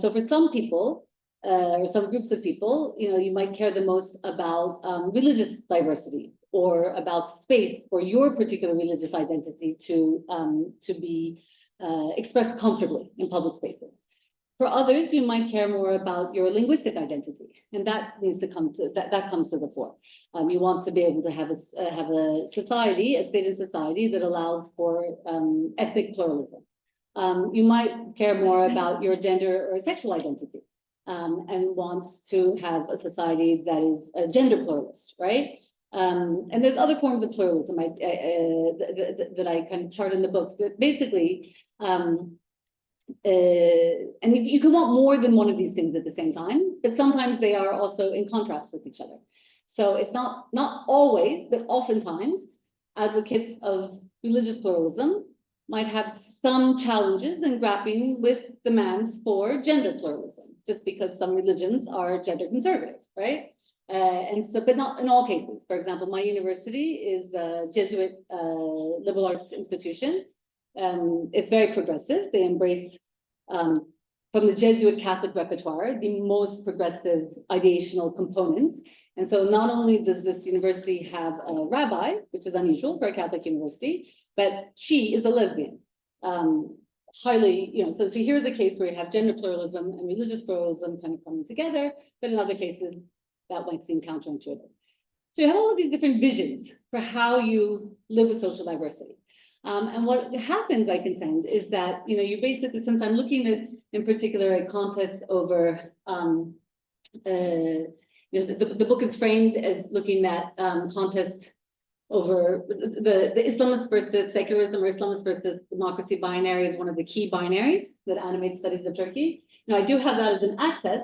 Speaker 2: So for some people, or some groups of people, you know, you might care the most about religious diversity or about space for your particular religious identity to be expressed comfortably in public spaces. For others, you might care more about your linguistic identity, and that needs to come to that comes to the fore. You want to be able to have a society, a state and society that allows for ethnic pluralism. You might care more about your gender or sexual identity, and want to have a society that is gender pluralist, right? And there's other forms of pluralism that I kind of chart in the book. That basically. And you can want more than one of these things at the same time, but sometimes they are also in contrast with each other. So it's not always, but oftentimes advocates of religious pluralism might have some challenges in grappling with demands for gender pluralism, just because some religions are gender conservative, right? And so, but not in all cases. For example, my university is a Jesuit liberal arts institution. It's very progressive. They embrace, from the Jesuit Catholic repertoire, the most progressive ideational components. And so not only does this university have a rabbi, which is unusual for a Catholic university, but she is a lesbian. Highly, you know, so here's a case where you have gender pluralism and religious pluralism kind of coming together, but in other cases, that might seem counterintuitive. So you have all of these different visions for how you live with social diversity. And what happens, I contend, is that, you know, you basically, since I'm looking at, in particular, a contest over, you know, the book is framed as looking at contest over the Islamist versus secularism or Islamist versus democracy binary is one of the key binaries that animates studies of Turkey. Now, I do have that as an axis,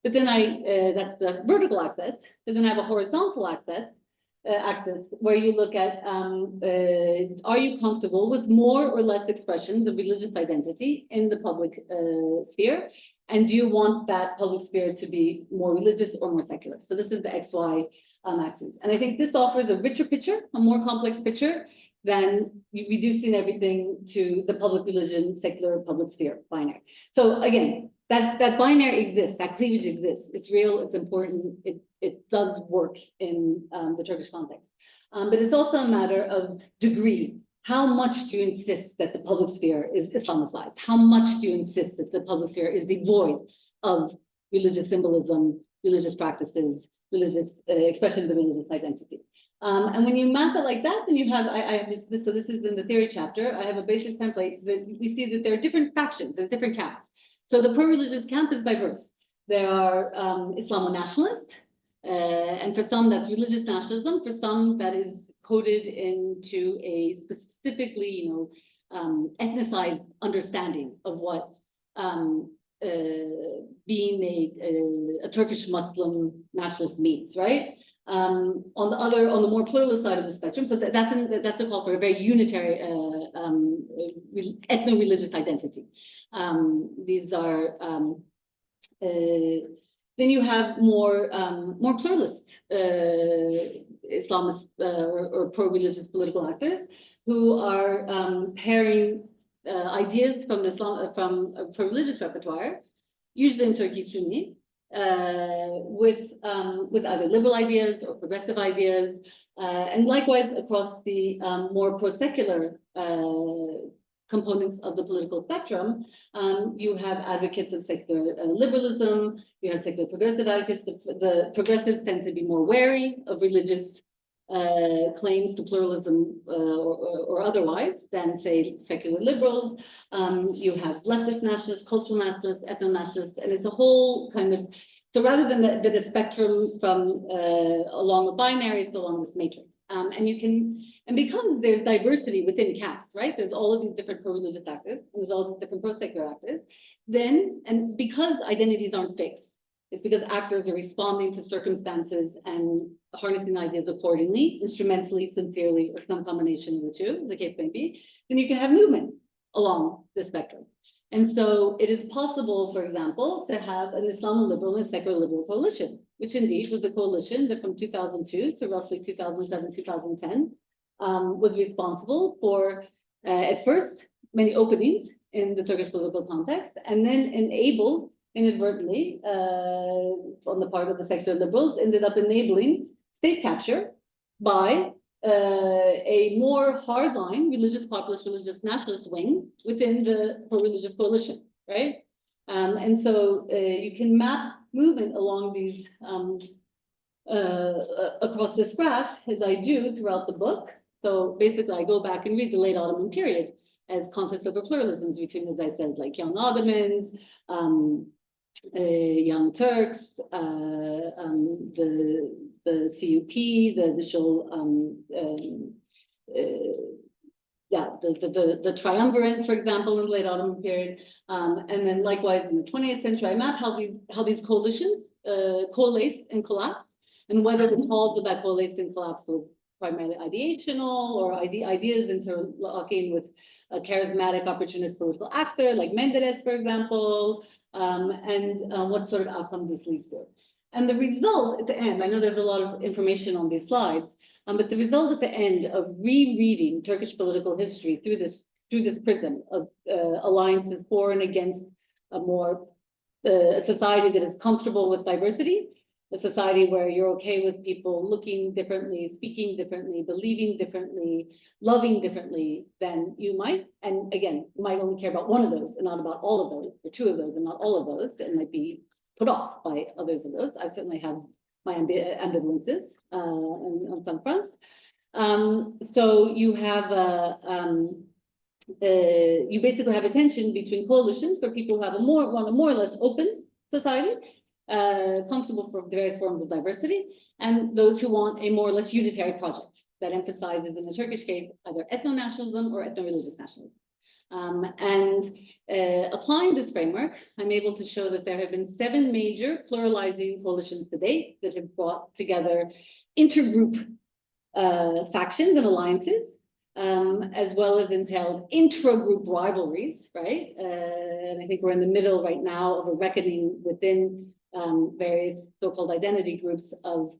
Speaker 2: but then that's the vertical axis, but then I have a horizontal axis actors, where you look at, are you comfortable with more or less expressions of religious identity in the public sphere? And do you want that public sphere to be more religious or more secular? So this is the XY axis. And I think this offers a richer picture, a more complex picture than reducing everything to the public religion, secular, public sphere binary. So again, that binary exists, that cleavage exists. It's real, it's important, it does work in the Turkish context. But it's also a matter of degree. How much do you insist that the public sphere is Islamicized? How much do you insist that the public sphere is devoid of religious symbolism, religious practices, religious expressions of religious identity? And when you map it like that, then you have, I have this, so this is in the theory chapter, I have a basic template that we see that there are different factions, there's different camps. So the pro-religious camp is diverse. There are Islamo-nationalists, and for some that's religious nationalism, for some that is coded into a specifically, ethnicized understanding of what being a Turkish Muslim nationalist means, right? On the more pluralist side of the spectrum, so that's a call for a very unitary ethno-religious identity. These are then you have more pluralist Islamist or pro-religious political actors who are pairing ideas from a pro-religious repertoire, usually in Turkey Sunni, with either liberal ideas or progressive ideas, and likewise across the more pro-secular components of the political spectrum, you have advocates of secular liberalism, you have secular progressive advocates. The progressives tend to be more wary of religious claims to pluralism or otherwise than, say, secular liberals. You have leftist nationalists, cultural nationalists, ethno-nationalists, and it's a whole kind of, so rather than the spectrum from along the binary, it's along this matrix. And because there's diversity within camps, right? There's all of these different pro-religious actors, and there's all these different pro-secular actors. And because identities aren't fixed, it's because actors are responding to circumstances and harnessing ideas accordingly, instrumentally, sincerely, or some combination of the two, the case may be, then you can have movement along the spectrum. And so it is possible, for example, to have an Islamo-liberal and secular liberal coalition, which indeed was a coalition that from 2002 to roughly 2007, 2010, was responsible for, at first, many openings in the Turkish political context, and then enabled, inadvertently, on the part of the secular liberals, ended up enabling state capture by a more hardline religious populist, religious nationalist wing within the pro-religious coalition, right? And so you can map movement along these, across this graph, as I do throughout the book. So basically, I go back and read the late Ottoman period as context over pluralisms between, as I said, like young Ottomans, young Turks, the CUP, the initial, the triumvirate, for example, in the late Ottoman period, and then likewise in the 20th century, I map how these coalitions coalesce and collapse, and whether the cause of that coalesce and collapse was primarily ideational or ideas interlocking with a charismatic opportunist political actor like Menderes, for example, and what sort of outcomes this leads to. And the result at the end, I know there's a lot of information on these slides, but the result at the end of rereading Turkish political history through this prism of alliances for and against a more a society that is comfortable with diversity, a society where you're okay with people looking differently, speaking differently, believing differently, loving differently than you might. And again, you might only care about one of those and not about all of those, or two of those and not all of those, and might be put off by others of those. I certainly have my ambivalences on some fronts. So you have you basically have a tension between coalitions for people who have want a more or less open society, comfortable for various forms of diversity, and those who want a more or less unitary project that emphasizes, in the Turkish case, either ethno-nationalism or ethno-religious nationalism. Applying this framework, I'm able to show that there have been 7 major pluralizing coalitions to date that have brought together intergroup factions and alliances, as well as entailed intra-group rivalries, right? And I think we're in the middle right now of a reckoning within various so-called identity groups of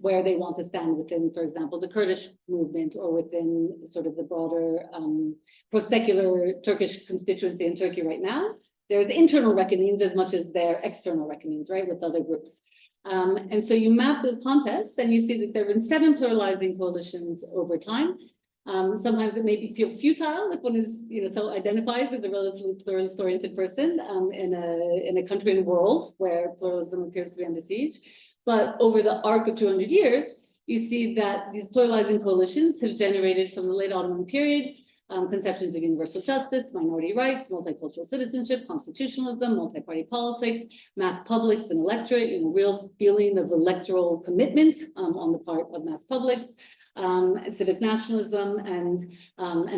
Speaker 2: where they want to stand within, for example, the Kurdish movement or within sort of the broader pro-secular Turkish constituency in Turkey right now. There's internal reckonings as much as there are external reckonings, right, with other groups. And so you map those contests and you see that there have been 7 pluralizing coalitions over time. Sometimes it may feel futile if one is, self-identifies as a relatively pluralist-oriented person in a country and world where pluralism appears to be under siege. But over the arc of 200 years, you see that these pluralizing coalitions have generated from the late Ottoman period conceptions of universal justice, minority rights, multicultural citizenship, constitutionalism, multi-party politics, mass publics and electorate, real feeling of electoral commitment on the part of mass publics, civic nationalism, and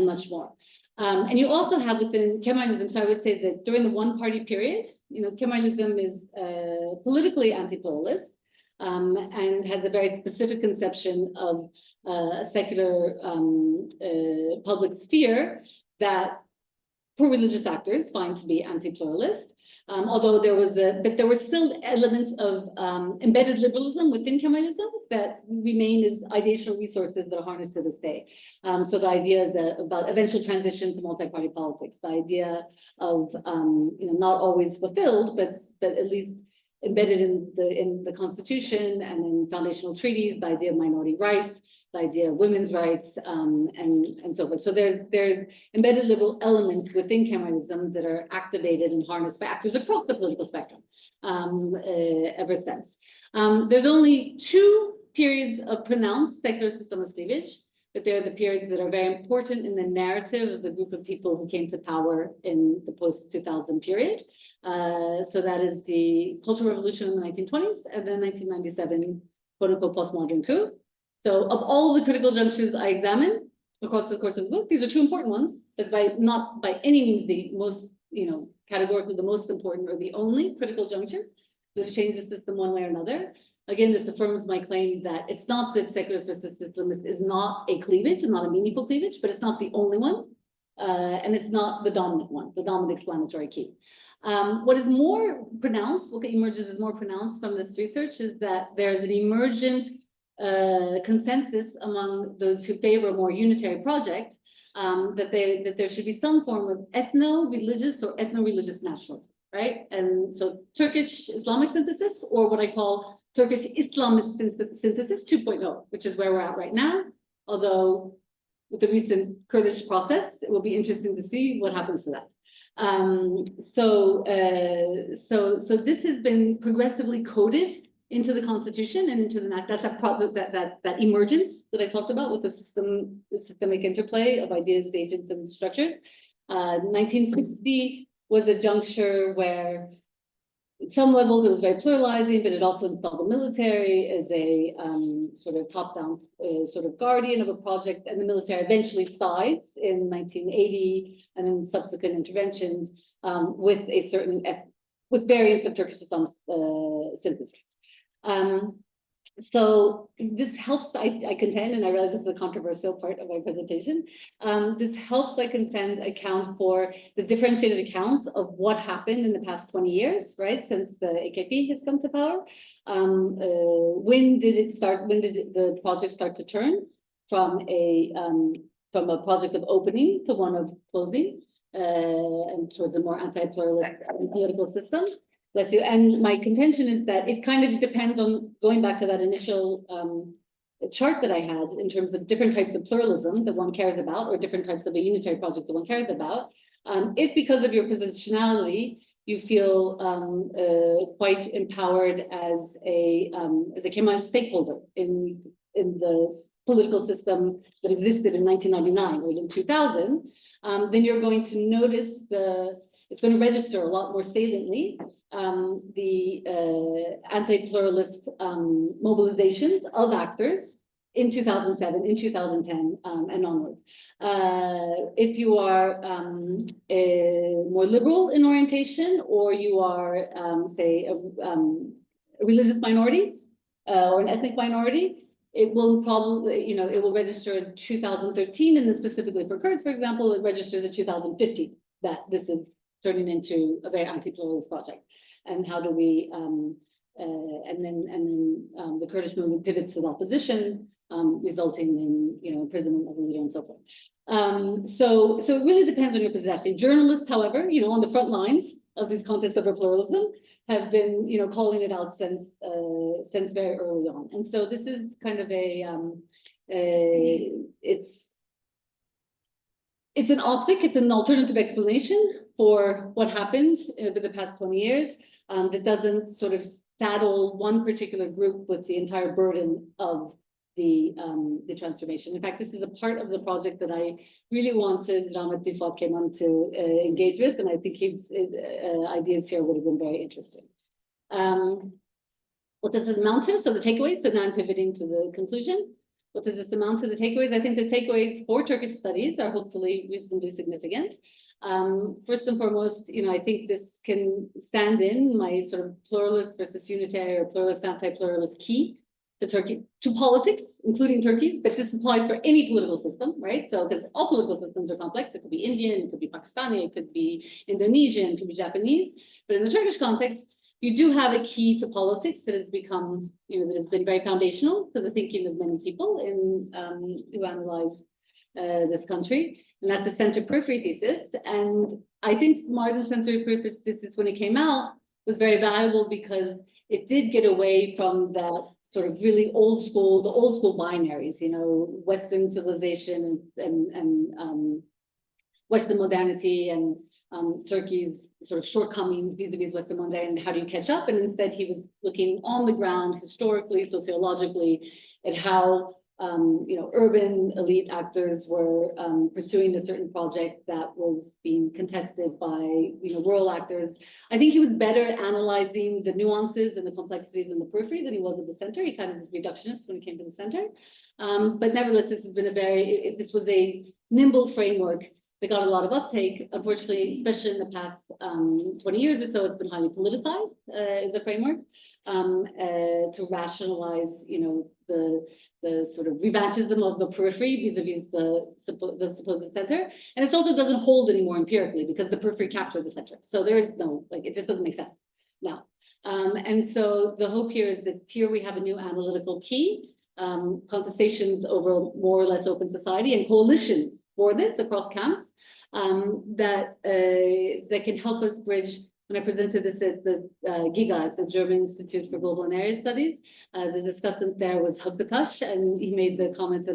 Speaker 2: much more. And you also have within Kemalism, so I would say that during the one-party period, Kemalism is politically anti-pluralist and has a very specific conception of a secular public sphere that pro-religious actors find to be anti-pluralist. Although but there were still elements of embedded liberalism within Kemalism that remain as ideational resources that are harnessed to this day. So the idea about eventual transition to multi-party politics, the idea of not always fulfilled, but at least embedded in the Constitution and in foundational treaties, the idea of minority rights, the idea of women's rights, and so forth. So there's embedded liberal elements within Kemalism that are activated and harnessed by actors across the political spectrum ever since. There's only 2 periods of pronounced secularist Islamist cleavage, but they're the periods that are very important in the narrative of the group of people who came to power in the post-2000 period. So that is the Cultural Revolution in the 1920s and then 1997 quote-unquote postmodern coup. So of all the critical junctures I examine across the course of the book, these are 2 important ones, but not by any means the most, categorically the most important or the only critical junctures that change the system one way or another. Again, this affirms my claim that it's not that secularist versus Islamist is not a cleavage, and not a meaningful cleavage, but it's not the only one, and it's not the dominant one, the dominant explanatory key. What is more pronounced, what emerges as more pronounced from this research is that there's an emergent consensus among those who favor a more unitary project that there should be some form of ethno-religious or ethno-religious nationalism, right? And so Turkish Islamic synthesis, or what I call Turkish Islamist synthesis 2.0, which is where we're at right now. Although with the recent Kurdish process, it will be interesting to see what happens to that. So this has been progressively coded into the Constitution and into the national. That's that emergence that I talked about with the systemic interplay of ideas, agents, and structures. 1960 was a juncture where, at some levels, it was very pluralizing, but it also installed the military as a sort of top-down sort of guardian of a project, and the military eventually sides in 1980 and in subsequent interventions with a certain with variants of Turkish Islam synthesis. So this helps, I contend, and I realize this is a controversial part of my presentation, this helps, I contend, account for the differentiated accounts of what happened in the past 20 years, right, since the AKP has come to power. When did the project start to turn from a project of opening to one of closing, and towards a more anti-pluralist political system? Bless you. And my contention is that it kind of depends on, going back to that initial chart that I had in terms of different types of pluralism that one cares about, or different types of a unitary project that one cares about. If because of your positionality, you feel quite empowered as a Kemalist stakeholder in the political system that existed in 1999 or in 2000, then you're going to notice it's going to register a lot more saliently the anti-pluralist mobilizations of actors in 2007, in 2010, and onwards. If you are more liberal in orientation, or you are, say, a religious minority or an ethnic minority, it will probably, it will register in 2013, and then specifically for Kurds, for example, it registers in 2015 that this is turning into a very anti-pluralist project. And how do we, and then the Kurdish movement pivots to the opposition, resulting in, imprisonment of the leader and so forth. So it really depends on your position. Journalists, however, on the front lines of these contests of pluralism, have been, calling it out since very early on. And so this is kind of it's an optic, it's an alternative explanation for what happened over the past 20 years that doesn't sort of saddle one particular group with the entire burden of the transformation. In fact, this is a part of the project that I really wanted Rahmat Difat Kemal to engage with, and I think his ideas here would have been very interesting. What does it amount to? So the takeaways, so now I'm pivoting to the conclusion. What does this amount to, the takeaways? I think the takeaways for Turkish studies are hopefully reasonably significant. First and foremost, I think this can stand in my sort of pluralist versus unitary or pluralist anti-pluralist key to Turkey, to politics, including Turkey's, but this applies for any political system, right? So because all political systems are complex, it could be Indian, it could be Pakistani, it could be Indonesian, it could be Japanese, but in the Turkish context, you do have a key to politics that has become, that has been very foundational to the thinking of many people who analyze this country, and that's the center-periphery thesis. And I think Martin's center-periphery thesis, when it came out, was very valuable because it did get away from that sort of really the old school binaries, Western civilization and Western modernity and Turkey's sort of shortcomings vis-a-vis Western modernity, and how do you catch up? And instead he was looking on the ground, historically, sociologically, at how urban elite actors were pursuing a certain project that was being contested by rural actors. I think he was better at analyzing the nuances and the complexities in the periphery than he was at the center. He kind of was reductionist when it came to the center. But nevertheless, this has been this was a nimble framework that got a lot of uptake. Unfortunately, especially in the past 20 years or so, it's been highly politicized as a framework to rationalize, the sort of revanchism of the periphery vis-a-vis the supposed center. And it also doesn't hold anymore empirically because the periphery captured the center. So there is no, it just doesn't make sense now. And so the hope here is that here we have a new analytical key, contestations over more or less open society and coalitions for this across camps that can help us bridge. When I presented this at the GIGA, the German Institute for Global and Area Studies, the discussant there was Hökutaş, and he made the comment that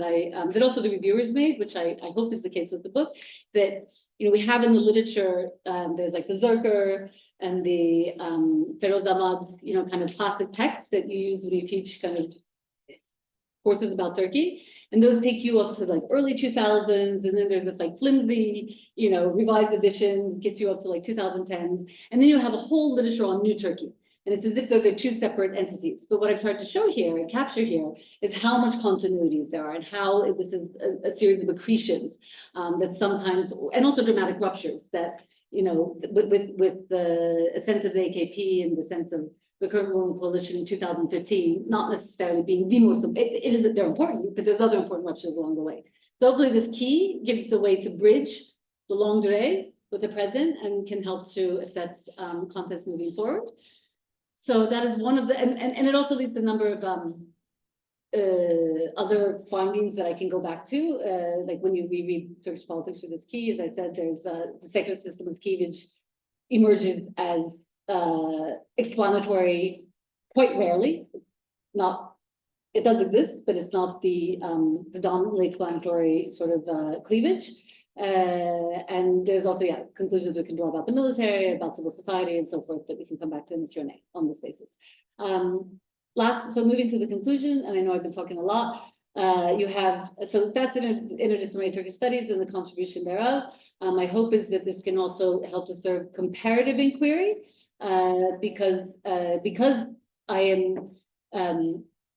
Speaker 2: that also the reviewers made, which I hope is the case with the book, that we have in the literature, there's like the Zerker and the Feroz Ahmad's, kind of classic texts that you use when you teach kind of courses about Turkey. And those take you up to like early 2000s, and then there's this like flimsy, revised edition, gets you up to like 2010s, and then you have a whole literature on New Turkey. And it's as if they're two separate entities. But what I've tried to show here and capture here is how much continuity there are and how this is a series of accretions that sometimes, and also dramatic ruptures that, with the sense of the AKP and the sense of the current ruling coalition in 2015, not necessarily being the most, it is that they're important, but there's other important ruptures along the way. So hopefully this key gives a way to bridge the longue durée with the present and can help to assess contests moving forward. So that is one of the, and it also leads to a number of other findings that I can go back to, like when you reread Turkish politics through this key, as I said, there's the sector system as key, which emerges as explanatory quite rarely. It does exist, but it's not the predominantly explanatory sort of cleavage. And there's also, conclusions we can draw about the military, about civil society, and so forth that we can come back to in the Q&A on this basis. So moving to the conclusion, and I know I've been talking a lot, so that's interdisciplinary Turkish studies and the contribution thereof. My hope is that this can also help to serve comparative inquiry, because I am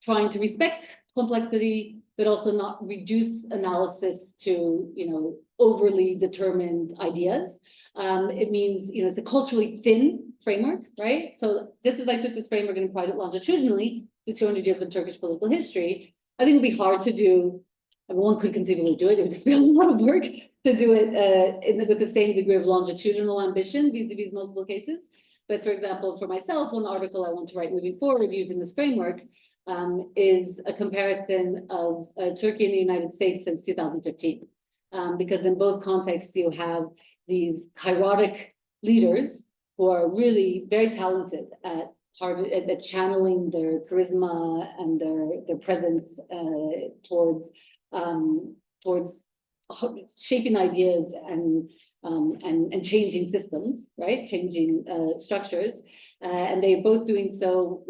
Speaker 2: trying to respect complexity, but also not reduce analysis to, overly determined ideas. It means, it's a culturally thin framework, right? So just as I took this framework and applied it longitudinally to 200 years of Turkish political history, I think it'd be hard to do, I mean, one could conceivably do it, it would just be a lot of work to do it with the same degree of longitudinal ambition vis-a-vis multiple cases. But for example, for myself, one article I want to write moving forward using this framework is a comparison of Turkey and the United States since 2015. Because in both contexts, you have these kairotic leaders who are really very talented at channeling their charisma and their presence towards shaping ideas and changing systems, right? Changing structures, and they're both doing so.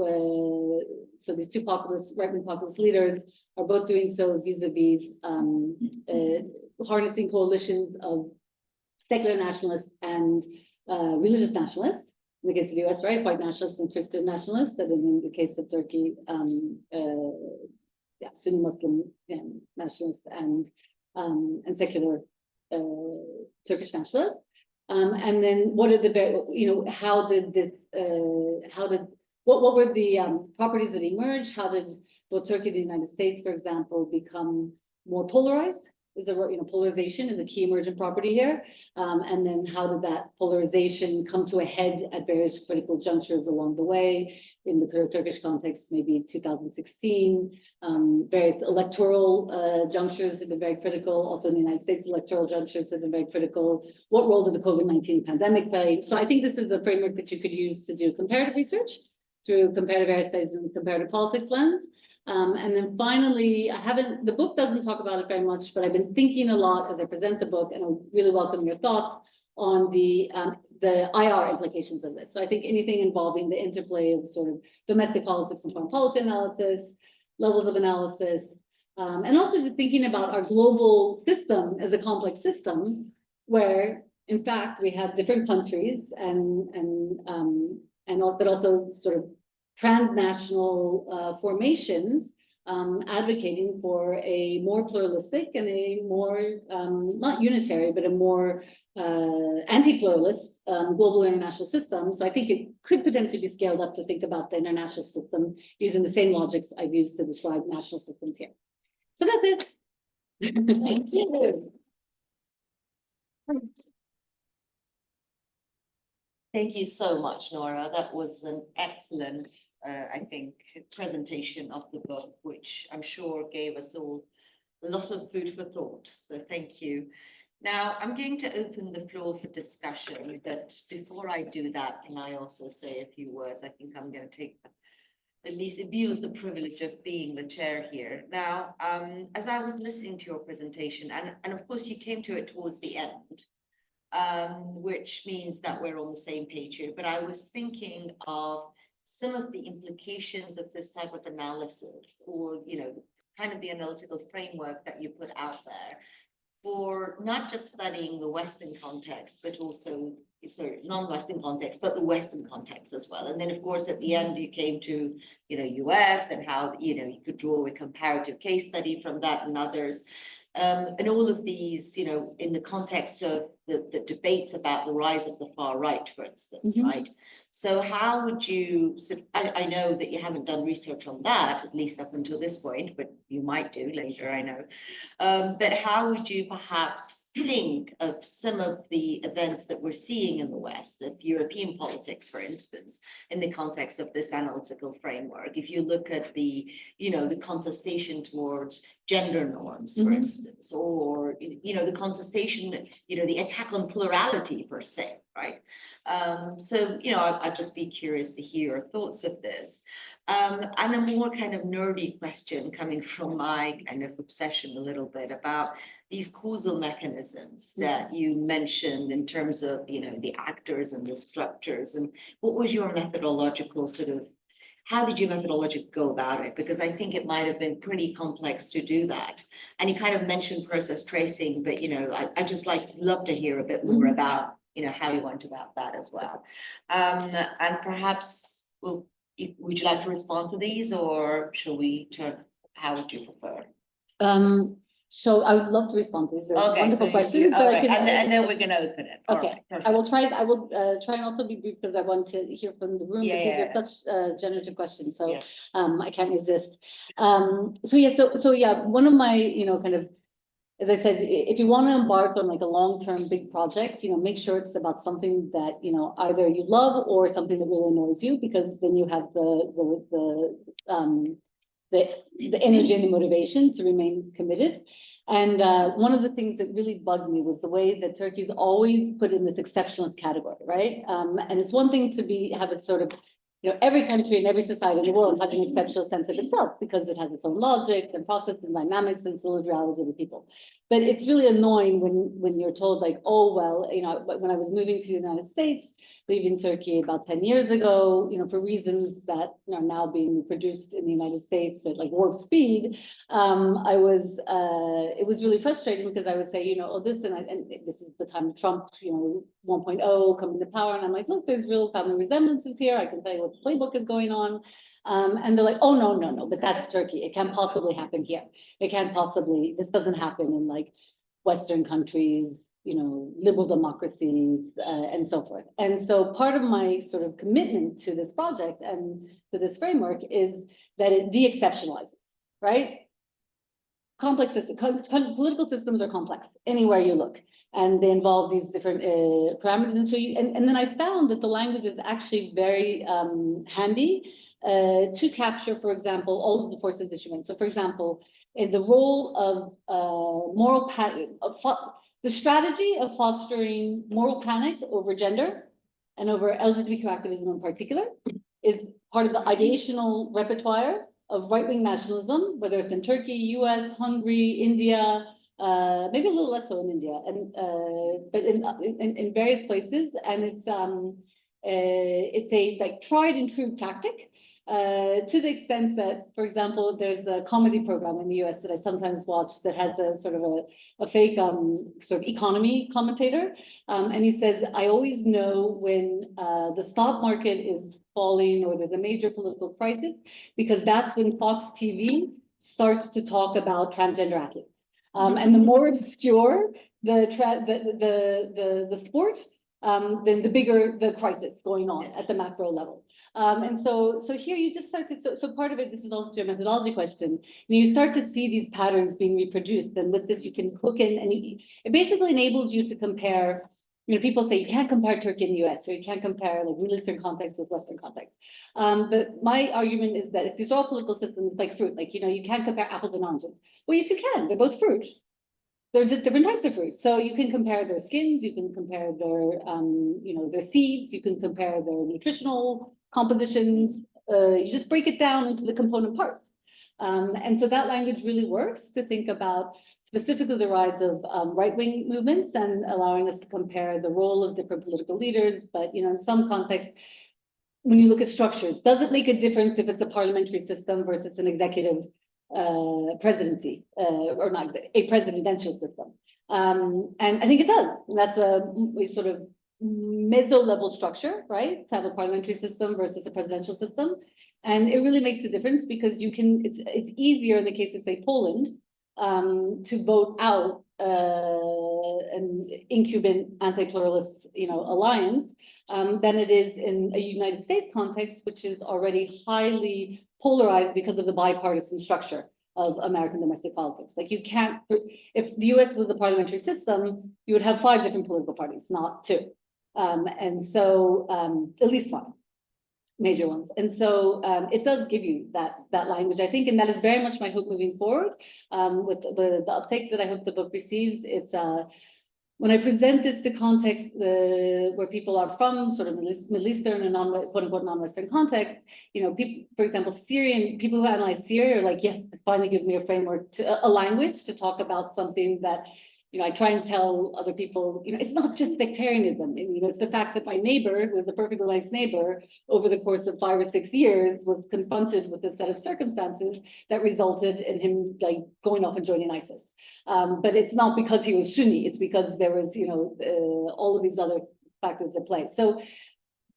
Speaker 2: So these two right-wing populist leaders are both doing so vis-a-vis harnessing coalitions of secular nationalists and religious nationalists. In the case of the US, right, white nationalists and Christian nationalists, and in the case of Turkey, Sunni Muslim nationalists and secular Turkish nationalists. And then what are what were the properties that emerged? How did both Turkey and the United States, for example, become more polarized? Is there, polarization is a key emergent property here. And then how did that polarization come to a head at various critical junctures along the way? In the Turkish context, maybe 2016, various electoral junctures have been very critical. Also in the United States, electoral junctures have been very critical. What role did the COVID-19 pandemic play? So I think this is a framework that you could use to do comparative research through comparative area studies and comparative politics lens. And then finally, the book doesn't talk about it very much, but I've been thinking a lot as I present the book, and I really welcome your thoughts on the IR implications of this. So I think anything involving the interplay of sort of domestic politics and foreign policy analysis, levels of analysis, and also thinking about our global system as a complex system where, in fact, we have different countries but also sort of transnational formations advocating for a more pluralistic and a more, not unitary, but a more anti-pluralist global international system. So I think it could potentially be scaled up to think about the international system using the same logics I've used to describe national systems here. So that's it. Thank you.
Speaker 1: Thank you so much, Nora. That was an excellent, I think, presentation of the book, which I'm sure gave us all a lot of food for thought. So thank you. Now, I'm going to open the floor for discussion, but before I do that, can I also say a few words? I think I'm going to at least abuse the privilege of being the chair here. Now, as I was listening to your presentation, and of course you came to it towards the end, which means that we're on the same page here. But I was thinking of some of the implications of this type of analysis, or, kind of the analytical framework that you put out there for not just studying the Western context, but also, non-Western context, but the Western context as well. And then, of course, at the end, you came to, US and how, you could draw a comparative case study from that and others. And all of these, in the context of the debates about the rise of the far right, for instance, right? So how would you, I know that you haven't done research on that, at least up until this point, but you might do later, I know. But how would you perhaps think of some of the events that we're seeing in the West, of European politics, for instance, in the context of this analytical framework? If you look at the, the contestation towards gender norms, for instance, or, the contestation, the attack on plurality per se, right? So, I'd just be curious to hear your thoughts of this. And a more kind of nerdy question coming from my kind of obsession a little bit about these causal mechanisms that you mentioned in terms of, the actors and the structures, and what was your methodological sort of, how did your methodology go about it? Because I think it might have been pretty complex to do that. And you kind of mentioned process tracing, but, I just love to hear a bit more about, how you went about that as well. And perhaps, would you like to respond to these, or shall we turn, how would you prefer?
Speaker 2: So I would love to respond to these. They're
Speaker 1: Okay,
Speaker 2: wonderful
Speaker 1: so
Speaker 2: questions.
Speaker 1: all
Speaker 2: but I
Speaker 1: right,
Speaker 2: can-
Speaker 1: and then we're gonna open it. All
Speaker 2: Okay,
Speaker 1: right,
Speaker 2: I
Speaker 1: perfect.
Speaker 2: will try, and also be brief because I want to hear from the room, because
Speaker 1: Yeah.
Speaker 2: they're such generative questions, so
Speaker 1: Yes.
Speaker 2: I can't resist. So yeah, one of my, kind of, as I said, if you want to embark on like a long-term big project, make sure it's about something that, either you love or something that really annoys you, because then you have the energy and the motivation to remain committed. And one of the things that really bugged me was the way that Turkey's always put in this exceptionalist category, right? And it's one thing to have it sort of, every country and every society in the world has an exceptional sense of itself because it has its own logic and process and dynamics and still realities of the people. But it's really annoying when you're told like, oh, well, when I was moving to the United States, leaving Turkey about 10 years ago, for reasons that are now being reproduced in the United States at like warp speed, it was really frustrating because I would say, oh, this, and this is the time of Trump, 1.0 coming to power. And I'm like, look, there's real family resemblances here. I can tell you what the playbook is going on. And they're like, oh, no, but that's Turkey. It can't possibly happen here. This doesn't happen in like Western countries, liberal democracies, and so forth. And so part of my sort of commitment to this project and to this framework is that it de-exceptionalizes, right? Complex systems, political systems are complex anywhere you look, and they involve these different parameters. And then I found that the language is actually very handy to capture, for example, all of the forces that you mentioned. So, for example, in the role of the strategy of fostering moral panic over gender and over LGBTQ activism in particular is part of the ideational repertoire of right-wing nationalism, whether it's in Turkey, US, Hungary, India, maybe a little less so in India, but in various places. And it's a like tried and true tactic. To the extent that, for example, there's a comedy program in the US that I sometimes watch that has a sort of a fake sort of economy commentator. And he says, I always know when the stock market is falling or there's a major political crisis, because that's when Fox TV starts to talk about transgender athletes. And the more obscure the sport, then the bigger the crisis going on at the macro level. And so here you just start to, so part of it, this is also a methodology question, and you start to see these patterns being reproduced, and with this you can hook in, and it basically enables you to compare, people say you can't compare Turkey and the US, or you can't compare like Middle Eastern context with Western context. But my argument is that if these are all political systems like fruit, like, you can't compare apples and oranges. Well, yes, you can, they're both fruit. They're just different types of fruit. So you can compare their skins, you can compare their seeds, you can compare their nutritional compositions. You just break it down into the component parts. And so that language really works to think about specifically the rise of right-wing movements and allowing us to compare the role of different political leaders. But, in some contexts, when you look at structures, does it make a difference if it's a parliamentary system versus an executive presidency, or not a presidential system? And I think it does. And that's a sort of meso-level structure, right? To have a parliamentary system versus a presidential system. And it really makes a difference because it's easier in the case of, say, Poland, to vote out an incumbent anti-pluralist, alliance, than it is in a United States context, which is already highly polarized because of the bipartisan structure of American domestic politics. Like, you can't, if the US was a parliamentary system, you would have 5 different political parties, not 2. And so at least 1. Major ones. And so it does give you that language, I think, and that is very much my hope moving forward with the uptake that I hope the book receives. It's when I present this to context where people are from, sort of Middle Eastern and quote unquote non-Western context, people, for example, people who analyze Syria are like, yes, it finally gives me a framework, a language to talk about something that, I try and tell other people, it's not just sectarianism. It's the fact that my neighbor, who was a perfectly nice neighbor, over the course of 5 or 6 years, was confronted with a set of circumstances that resulted in him like going off and joining ISIS. But it's not because he was Sunni. It's because there was, all of these other factors at play. So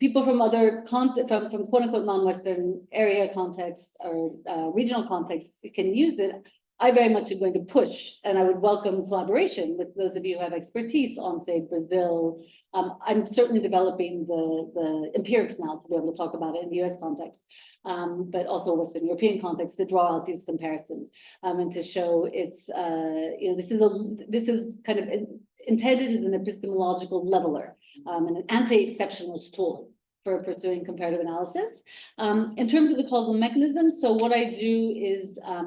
Speaker 2: people from other from quote unquote non-Western area contexts or regional contexts can use it. I very much am going to push, and I would welcome collaboration with those of you who have expertise on, say, Brazil. I'm certainly developing the empirics now to be able to talk about it in the US context, but also Western European context, to draw out these comparisons and to show it's, this is kind of intended as an epistemological leveler and an anti-exceptionalist tool for pursuing comparative analysis. In terms of the causal mechanism, so what I do is, I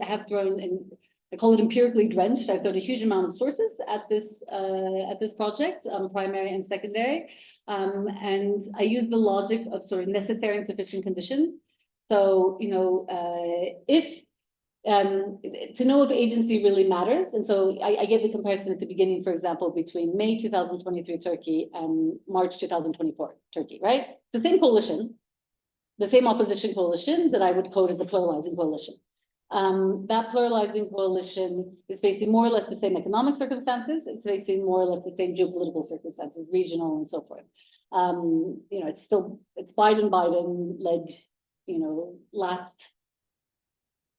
Speaker 2: have thrown in, I call it empirically drenched. I've thrown a huge amount of sources at this project, primary and secondary, and I use the logic of sort of necessary and sufficient conditions. So, if to know if agency really matters. And so I gave the comparison at the beginning, for example, between May 2023 Turkey and March 2024 Turkey, right? It's the same coalition, the same opposition coalition that I would quote as a pluralizing coalition. That pluralizing coalition is facing more or less the same economic circumstances. It's facing more or less the same geopolitical circumstances, regional and so forth. It's Biden led,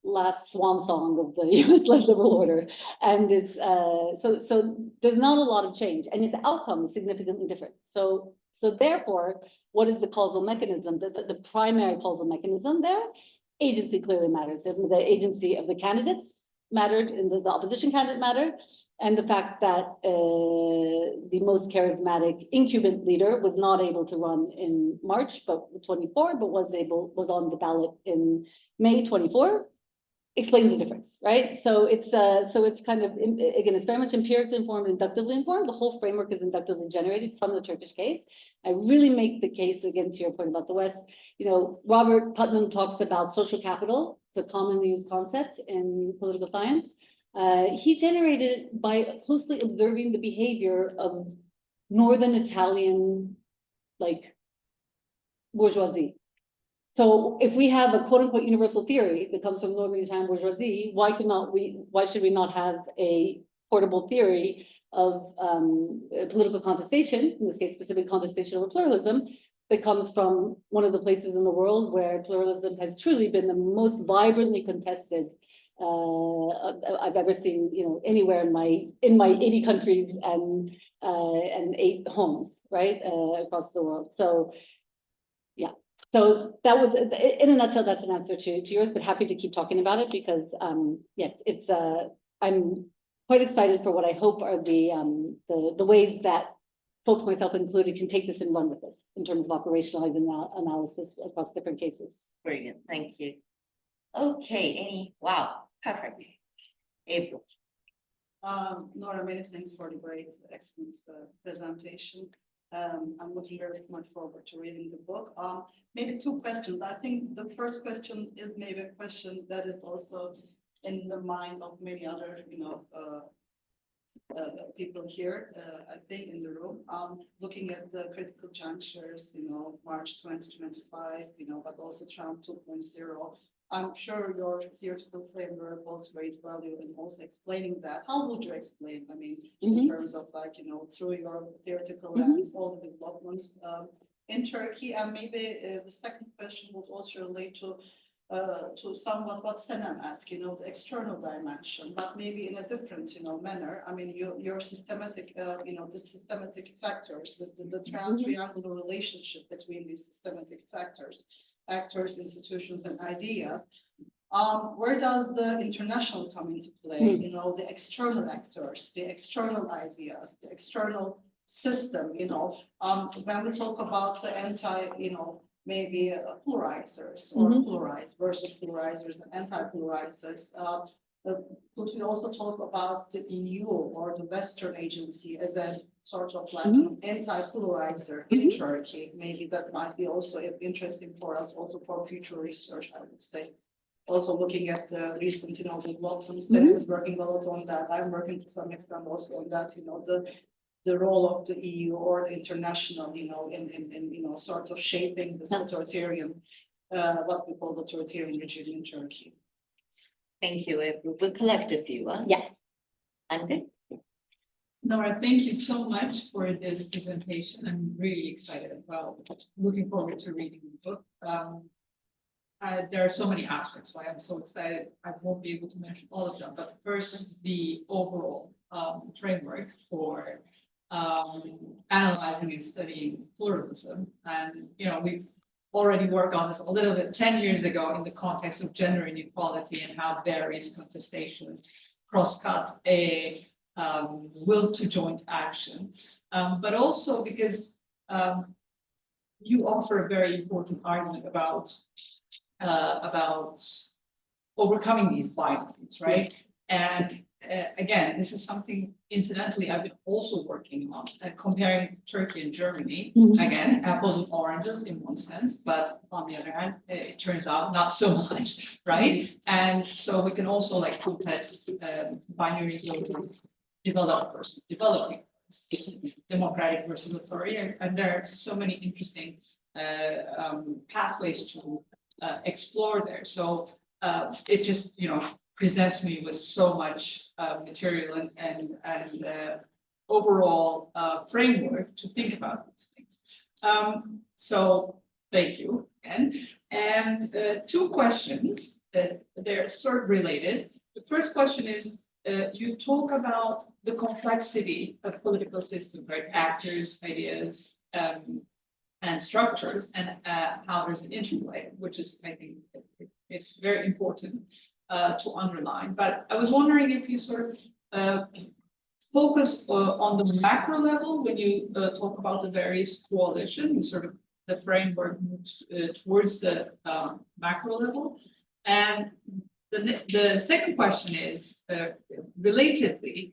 Speaker 2: last swan song of the US-led liberal order. And it's, so there's not a lot of change, and yet the outcome is significantly different. So therefore, what is the causal mechanism? The primary causal mechanism there? Agency clearly matters. The agency of the candidates mattered, and the opposition candidate mattered, and the fact that the most charismatic incumbent leader was not able to run in March 24, but was on the ballot in May 24. Explains the difference, right? So it's kind of, again, it's very much empirically informed, inductively informed. The whole framework is inductively generated from the Turkish case. I really make the case, again, to your point about the West. Robert Putnam talks about social capital. It's a commonly used concept in political science. He generated it by closely observing the behavior of Northern Italian, bourgeoisie. So if we have a quote unquote universal theory that comes from Northern Italian bourgeoisie, why should we not have a portable theory of political contestation, in this case, specific contestation over pluralism, that comes from one of the places in the world where pluralism has truly been the most vibrantly contested I've ever seen, anywhere in my 80 countries and 8 homes, right, across the world. So, yeah. So that was, in a nutshell, that's an answer to yours, but happy to keep talking about it because, it's, I'm quite excited for what I hope are the ways that folks, myself included, can take this and run with this in terms of operationalizing analysis across different cases.
Speaker 1: Brilliant, thank you. Okay, wow, perfect. April.
Speaker 3: Nora, many thanks for the great, excellent presentation. I'm looking very much forward to reading the book. Maybe 2 questions. I think the first question is maybe a question that is also in the mind of many other, people here, I think in the room, looking at the critical junctures, March 2025, but also Trump 2.0. I'm sure your theoretical framework holds great value in also explaining that. How would you explain, in terms of through your theoretical lens, all the developments in Turkey? And maybe the second question would also relate to somewhat what Senem asked, the external dimension, but maybe in a different, manner. Your systematic, the systematic factors, the triangular relationship between these systematic factors, actors, institutions, and ideas. Where does the international come into play? The external actors, the external ideas, the external system. When we talk about the maybe pluralizers or pluralized versus pluralizers and anti-pluralizers. Could we also talk about the EU or the Western agency as a sort of an anti-pluralizer in Turkey? Maybe that might be also interesting for us, also for future research, I would say. Also looking at the recent, developments, that is working a lot on that. I'm working to some extent also on that, the role of the EU or the international, in sort of shaping the authoritarian, what we call the authoritarian regime in Turkey.
Speaker 1: Thank you, Ebru. We'll collect a few.
Speaker 2: Yeah.
Speaker 1: Ande?
Speaker 4: Nora, thank you so much for this presentation. I'm really excited about, looking forward to reading the book. there are so many aspects, so I am so excited. I won't be able to mention all of them, but first, the overall framework for analyzing and studying pluralism. And, we've already worked on this a little bit 10 years ago in the context of gender inequality and how various contestations cross-cut a will to joint action. But also because you offer a very important argument about overcoming these binaries, right? And again, this is something, incidentally, I've been also working on, comparing Turkey and Germany. Again, apples and oranges in one sense, but on the other hand, it turns out not so much, right? And so we can also like contest binaries of developed versus developing, democratic versus authoritarian, and there are so many interesting pathways to explore there. So it just, presents me with so much material and overall framework to think about these things. So thank you again. And two questions that they're sort of related. The first question is, you talk about the complexity of political systems, right? Actors, ideas, and structures, and how there's an interplay, which is, I think, it's very important to underline. But I was wondering if you sort of focus on the macro level when you talk about the various coalitions, sort of the framework moves towards the macro level. And the second question is, relatedly,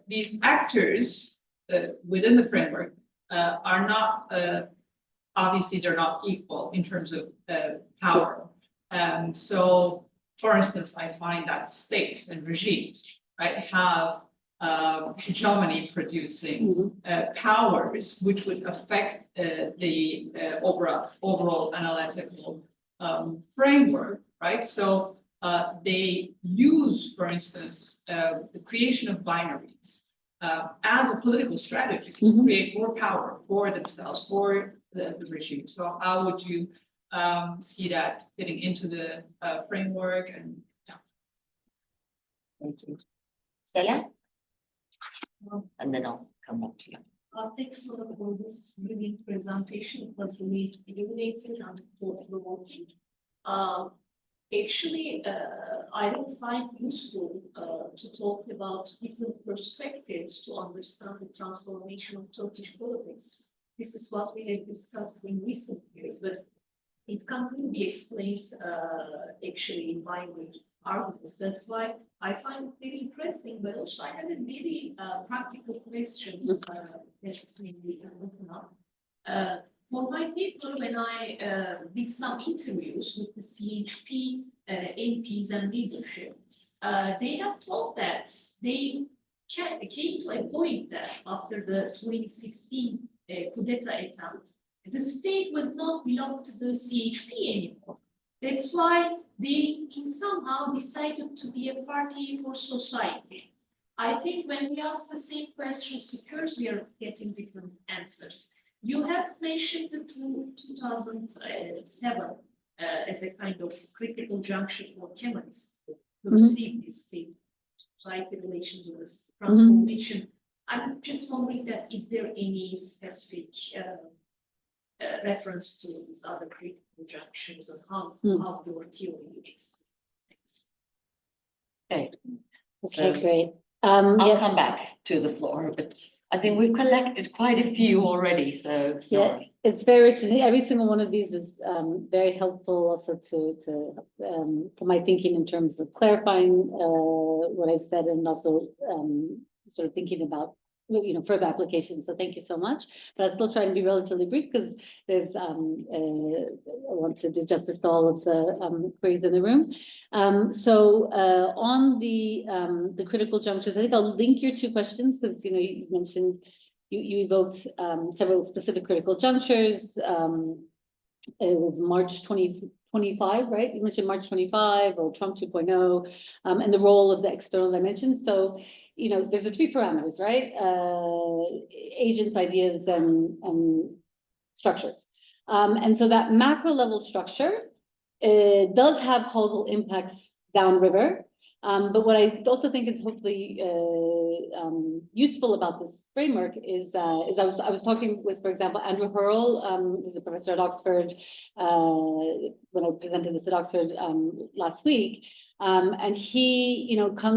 Speaker 4: these actors within the framework are not, obviously they're not equal in terms of power. So, for instance, I find that states and regimes, right, have hegemony producing powers which would affect the overall analytical framework, right? So they use, for instance, the creation of binaries as a political strategy to create more power for themselves, for the regime. So how would you see that fitting into the framework? And
Speaker 1: Thank you. Stella? And then I'll come back to you.
Speaker 5: Thanks a lot for this really presentation. It was really illuminating and thought-provoking. Actually, I don't find useful to talk about different perspectives to understand the transformation of Turkish politics. This is what we have discussed in recent years, but it can't really be explained actually in binary arguments. That's why I find it very interesting, but also I have a very practical questions that maybe can open up. For my paper, when I did some interviews with the CHP MPs and leadership, they have told that they came to a point that after the 2016 coup d'etat attempt, the state was not belong to the CHP anymore. That's why they somehow decided to be a party for society. I think when we ask the same questions to Kurds, we are getting different answers. You have mentioned the 2007 as a kind of critical junction for Kemalists to perceive this state society relations with this transformation. I'm just wondering that is there any specific reference to these other critical junctions and how your theory explains things?
Speaker 1: Okay,
Speaker 2: Okay, great.
Speaker 1: I'll come back to the floor, but I think we've collected quite a few already, so.
Speaker 2: Yeah, it's very rich. And every single one of these is very helpful also for my thinking in terms of clarifying what I've said and also sort of thinking about further applications. So thank you so much. But I'll still try and be relatively brief because there's I want to do justice to all of the queries in the room. So on the critical junctures, I think I'll link your two questions because you mentioned you evoked several specific critical junctures. It was March 2025, right? You mentioned March 25 or Trump 2.0 and the role of the external dimension. So there's the three parameters, right? Agents, ideas, and structures. And so that macro level structure does have causal impacts downriver. But what I also think is hopefully useful about this framework is I was talking with, for example, Andrew Hurrell, who's a professor at Oxford, when I presented this at Oxford last week. And he,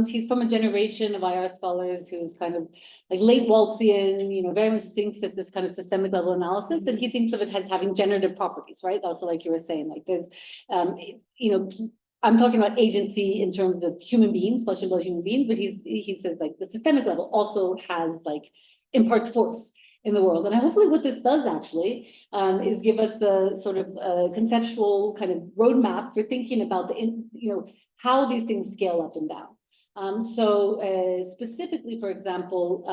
Speaker 2: he's from a generation of IR scholars who's kind of like late Waltzian, very much thinks of this kind of systemic level analysis, and he thinks of it as having generative properties, right? Also, like you were saying, like there's, I'm talking about agency in terms of human beings, flesh and blood human beings, but he says like the systemic level also has like imparts force in the world. And hopefully what this does actually is give us a sort of conceptual kind of roadmap for thinking about how these things scale up and down. So specifically, for example,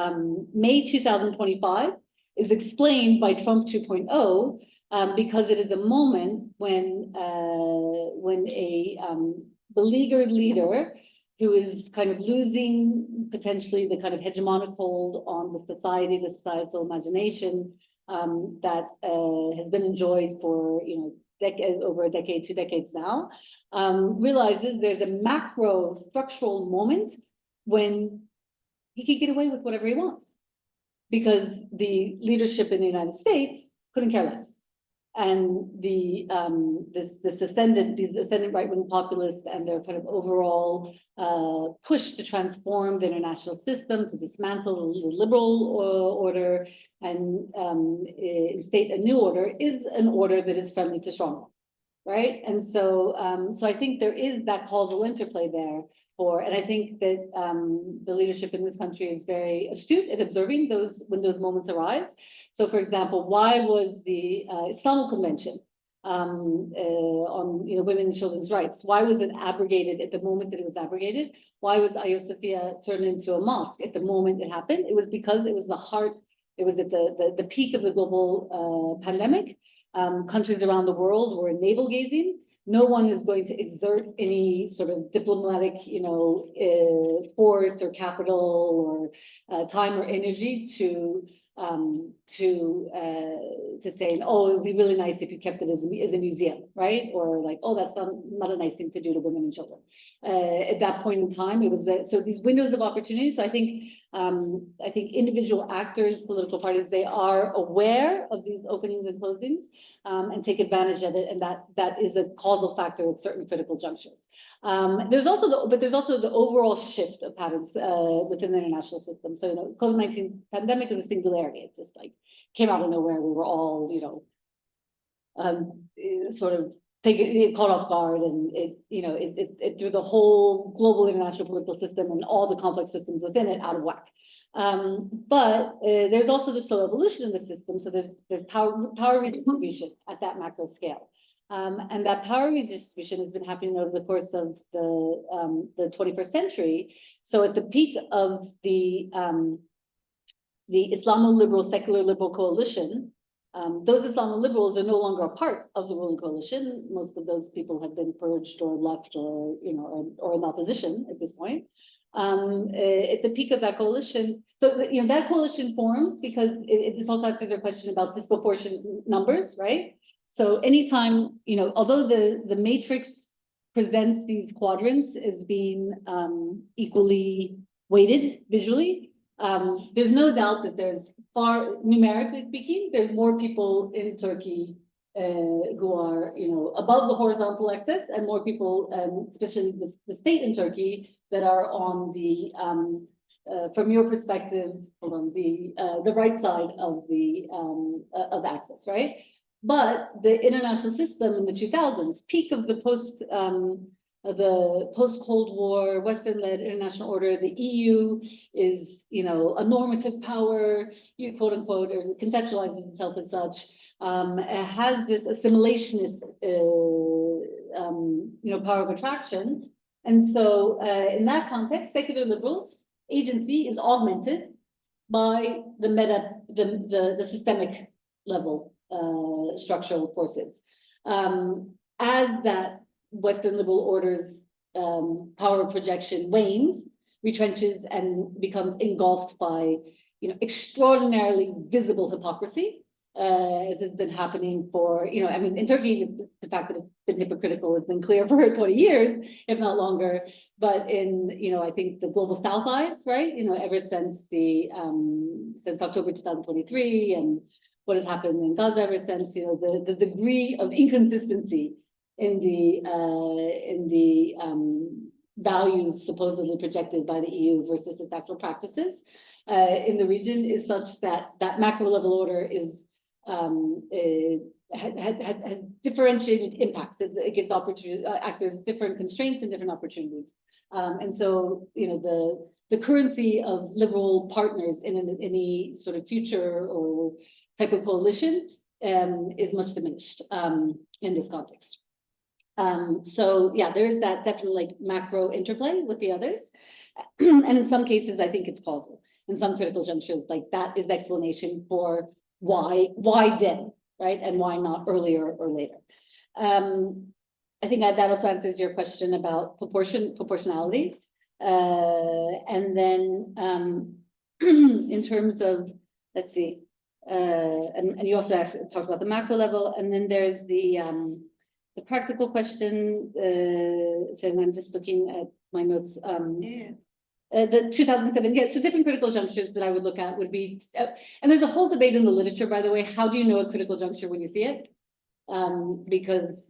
Speaker 2: May 2025 is explained by Trump 2.0 because it is a moment when a beleaguered leader who is kind of losing potentially the kind of hegemonic hold on the society, the societal imagination that has been enjoyed for over a decade, 2 decades now, realizes there's a macro structural moment when he can get away with whatever he wants because the leadership in the United States couldn't care less. And these ascendant right-wing populists and their kind of overall push to transform the international system, to dismantle the liberal order and instate a new order is an order that is friendly to strongmen, right? And so, I think there is that causal interplay there and I think that the leadership in this country is very astute at observing when those moments arise. So, for example, why was the Istanbul Convention on women and children's rights? Why was it abrogated at the moment that it was abrogated? Why was Hagia Sophia turned into a mosque at the moment it happened? It was because it was the heart. It was at the peak of the global pandemic. Countries around the world were navel gazing. No one is going to exert any sort of diplomatic, force or capital or time or energy to say, oh, it would be really nice if you kept it as a museum, right? Or like, oh, that's not a nice thing to do to women and children. At that point in time, it was so these windows of opportunity. So I think individual actors, political parties, they are aware of these openings and closings and take advantage of it, and that is a causal factor at certain critical junctures. There's also the overall shift of patterns within the international system. So COVID-19 pandemic is a singularity. It just like came out of nowhere. We were all sort of caught off guard, and it threw the whole global international political system and all the complex systems within it out of whack. But there's also the slow evolution in the system. So there's power redistribution at that macro scale. And that power redistribution has been happening over the course of the 21st century. So at the peak of the Islamo-liberal, secular liberal coalition, those Islamo-liberals are no longer a part of the ruling coalition. Most of those people have been purged or left or in opposition at this point. At the peak of that coalition, so that coalition forms because this also answers your question about disproportionate numbers, right? So anytime, although the matrix presents these quadrants as being equally weighted visually, there's no doubt that there's numerically speaking, there's more people in Turkey who are, above the horizontal axis, and more people, especially the state in Turkey, that are on the, from your perspective, the right side of the axis, right? But the international system in the 2000s, peak of the post-Cold War, Western-led international order, the EU is, a normative power, quote unquote, or conceptualizes itself as such. It has this assimilationist, power of attraction. And so in that context, secular liberals' agency is augmented by the systemic level structural forces. As that Western liberal order's power projection wanes, retrenches, and becomes engulfed by extraordinarily visible hypocrisy, as has been happening for, I mean, in Turkey, the fact that it's been hypocritical has been clear for 20 years, if not longer. But in, I think the global South eyes, right? Ever since since October 2023 and what has happened in Gaza ever since, the degree of inconsistency in the values supposedly projected by the EU versus its actual practices in the region is such that macro level order is has differentiated impacts. It gives actors different constraints and different opportunities. And so, the currency of liberal partners in any sort of future or type of coalition is much diminished in this context. So yeah, there is that definitely like macro interplay with the others. And in some cases, I think it's causal. In some critical junctures, like that is the explanation for why then, right? And why not earlier or later. I think that also answers your question about proportionality. And then in terms of, let's see, and you also actually talked about the macro level, and then there's the practical question. So I'm just looking at my notes. The 2007, yeah, so different critical junctures that I would look at would be, and there's a whole debate in the literature, by the way, how do you know a critical juncture when you see it? Because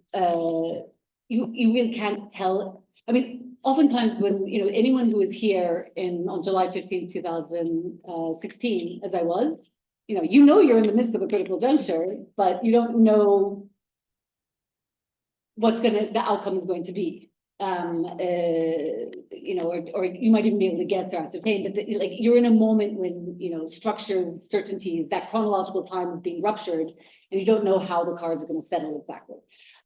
Speaker 2: you really can't tell. I mean, oftentimes when, anyone who is here on July 15, 2016, as I was, you're in the midst of a critical juncture, but you don't know what the outcome is going to be. Or you might even be able to guess or ascertain, but like you're in a moment when, structures, certainties, that chronological time is being ruptured, and you don't know how the cards are going to settle exactly.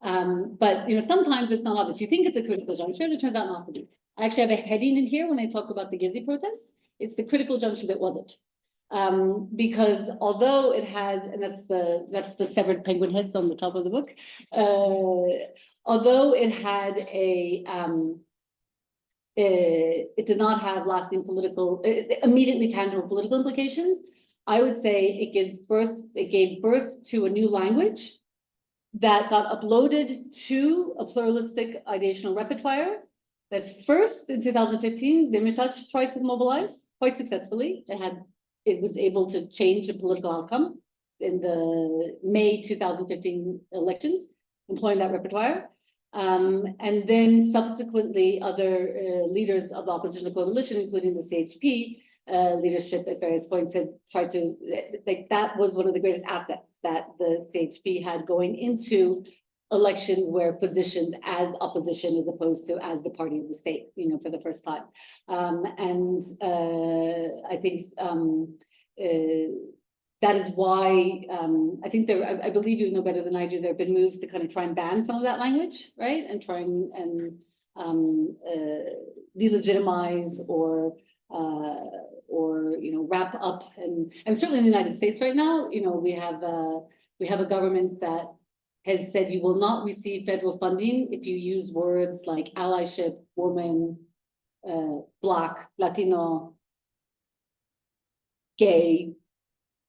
Speaker 2: But, sometimes it's not obvious. You think it's a critical juncture, and it turns out not to be. I actually have a heading in here when I talk about the Gezi protests. It's the critical juncture that wasn't. Because although it had, and that's the severed penguin heads on the top of the book, although it had it did not have lasting immediately tangible political implications, I would say it gave birth to a new language that got uploaded to a pluralistic ideational repertoire that first in 2015, Demirtas tried to mobilize quite successfully. It was able to change the political outcome in the May 2015 elections, employing that repertoire. And then subsequently, other leaders of the opposition coalition, including the CHP leadership at various points, had tried to, that was one of the greatest assets that the CHP had going into elections where positioned as opposition as opposed to as the party of the state, for the first time. And I think that is why I think I believe you know better than I do, there have been moves to kind of try and ban some of that language, right? And try and delegitimize or wrap up. And certainly in the United States right now, we have a government that has said you will not receive federal funding if you use words like allyship, woman, Black, Latino, gay,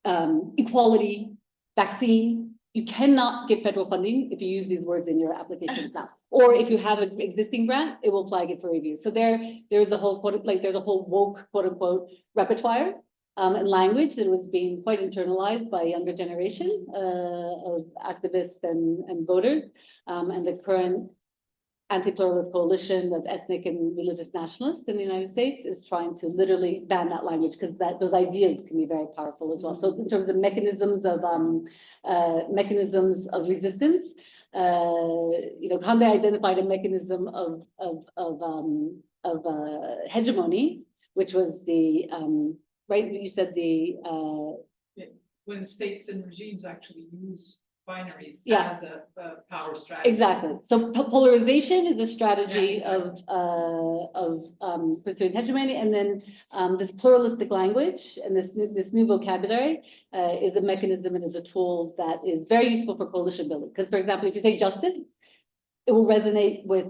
Speaker 2: equality, vaccine. You cannot get federal funding if you use these words in your applications now. Or if you have an existing grant, it will flag it for review. So there's a whole there's a whole woke quote unquote repertoire and language that was being quite internalized by a younger generation of activists and voters. And the current anti-pluralist coalition of ethnic and religious nationalists in the United States is trying to literally ban that language because those ideas can be very powerful as well. So in terms of mechanisms of resistance, Kande identified a mechanism of hegemony, which was the right. You said
Speaker 4: when states and regimes actually use binaries
Speaker 2: Yeah.
Speaker 4: as a power strategy.
Speaker 2: Exactly. So polarization is a strategy of pursuing hegemony, and then this pluralistic language and this new vocabulary is a mechanism and is a tool that is very useful for coalition building. Because, for example, if you say justice, it will resonate with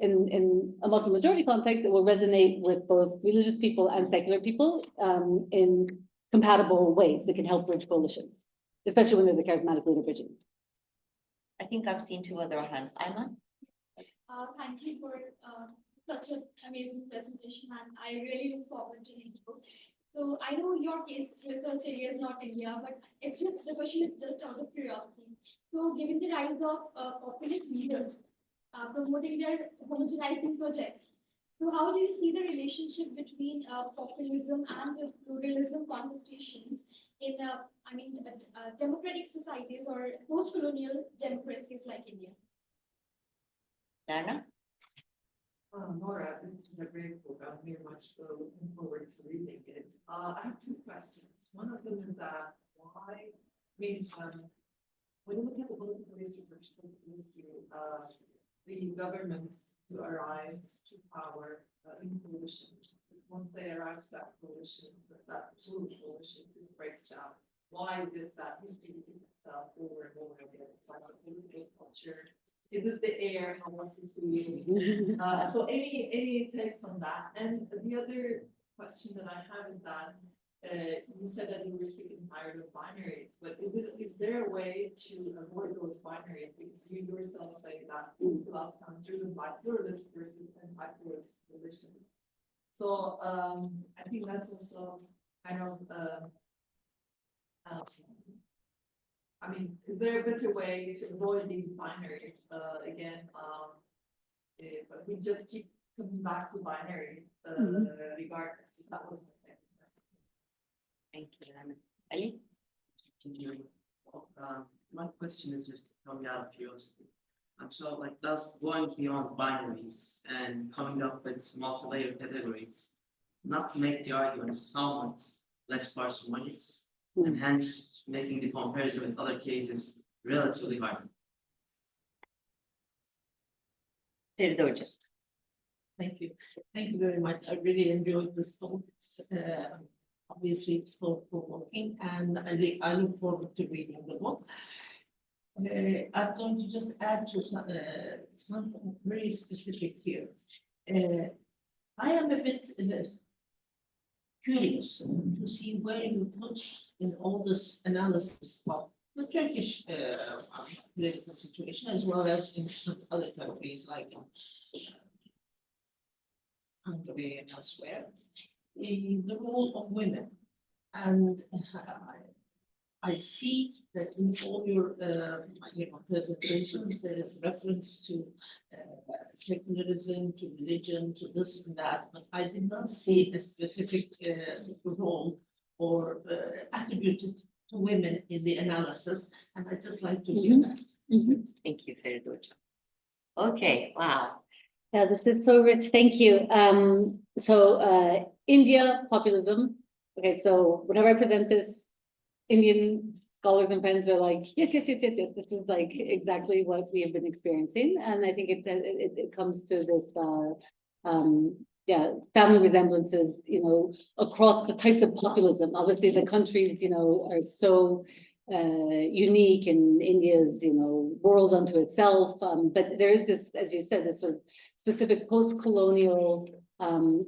Speaker 2: in a Muslim majority context. It will resonate with both religious people and secular people in compatible ways that can help bridge coalitions. especially when there's a charismatic leader bridging.
Speaker 1: I think I've seen two other hands. Ayman?
Speaker 6: Thank you for such an amazing presentation, and I really look forward to reading the book. So I know your case research area is not India, but it's just the question is just out of curiosity. So given the rise of populist leaders promoting their homogenizing projects, so how do you see the relationship between populism and the pluralism contestations in, democratic societies or post-colonial democracies like India?
Speaker 1: Dana?
Speaker 7: Nora, this is a great book. I'm very much looking forward to reading it. I have two questions. One of them is that when you look at the political history, the governments who arise to power in coalitions, once they arrive to that coalition, that coalition breaks down. Why is it that history repeats itself over and over again? Like the political culture. Is it the air? How much is it? So any takes on that? And the other question that I have is that you said that you were sick and tired of binaries, but is there a way to avoid those binaries? Because you yourself say that political outcomes driven by pluralist versus anti-pluralist positions. So I think that's also kind of is there a better way to avoid these binaries? Again, but we just keep coming back to binaries regardless. So that was the thing.
Speaker 1: Thank you, Dana. Ali?
Speaker 8: My question is just coming out of curiosity. So like that's going beyond binaries and coming up with multi-layer categories, not to make the argument somewhat less parsimonious, and hence making the comparison with other cases relatively hard.
Speaker 1: Feride Hoca.
Speaker 9: Thank you. Thank you very much. I really enjoyed this talk. Obviously, it's thought-provoking, and I look forward to reading the book. I'm going to just add to something very specific here. I am a bit curious to see where you put in all this analysis of the Turkish political situation, as well as in some other countries like Hungary and elsewhere, the role of women. And I see that in all your presentations, there is reference to secularism, to religion, to this and that, but I did not see a specific role or attributed to women in the analysis, and I'd just like to hear that.
Speaker 1: Thank you, Feride Hoca. Okay, wow.
Speaker 2: Yeah, this is so rich. Thank you. India populism. Okay, so whenever I present this, Indian scholars and friends are like, yes. This is like exactly what we have been experiencing, and I think it comes to this, family resemblances, across the types of populism. Obviously, the countries, are so unique, and India's, world unto itself. But there is this, as you said, this sort of specific post-colonial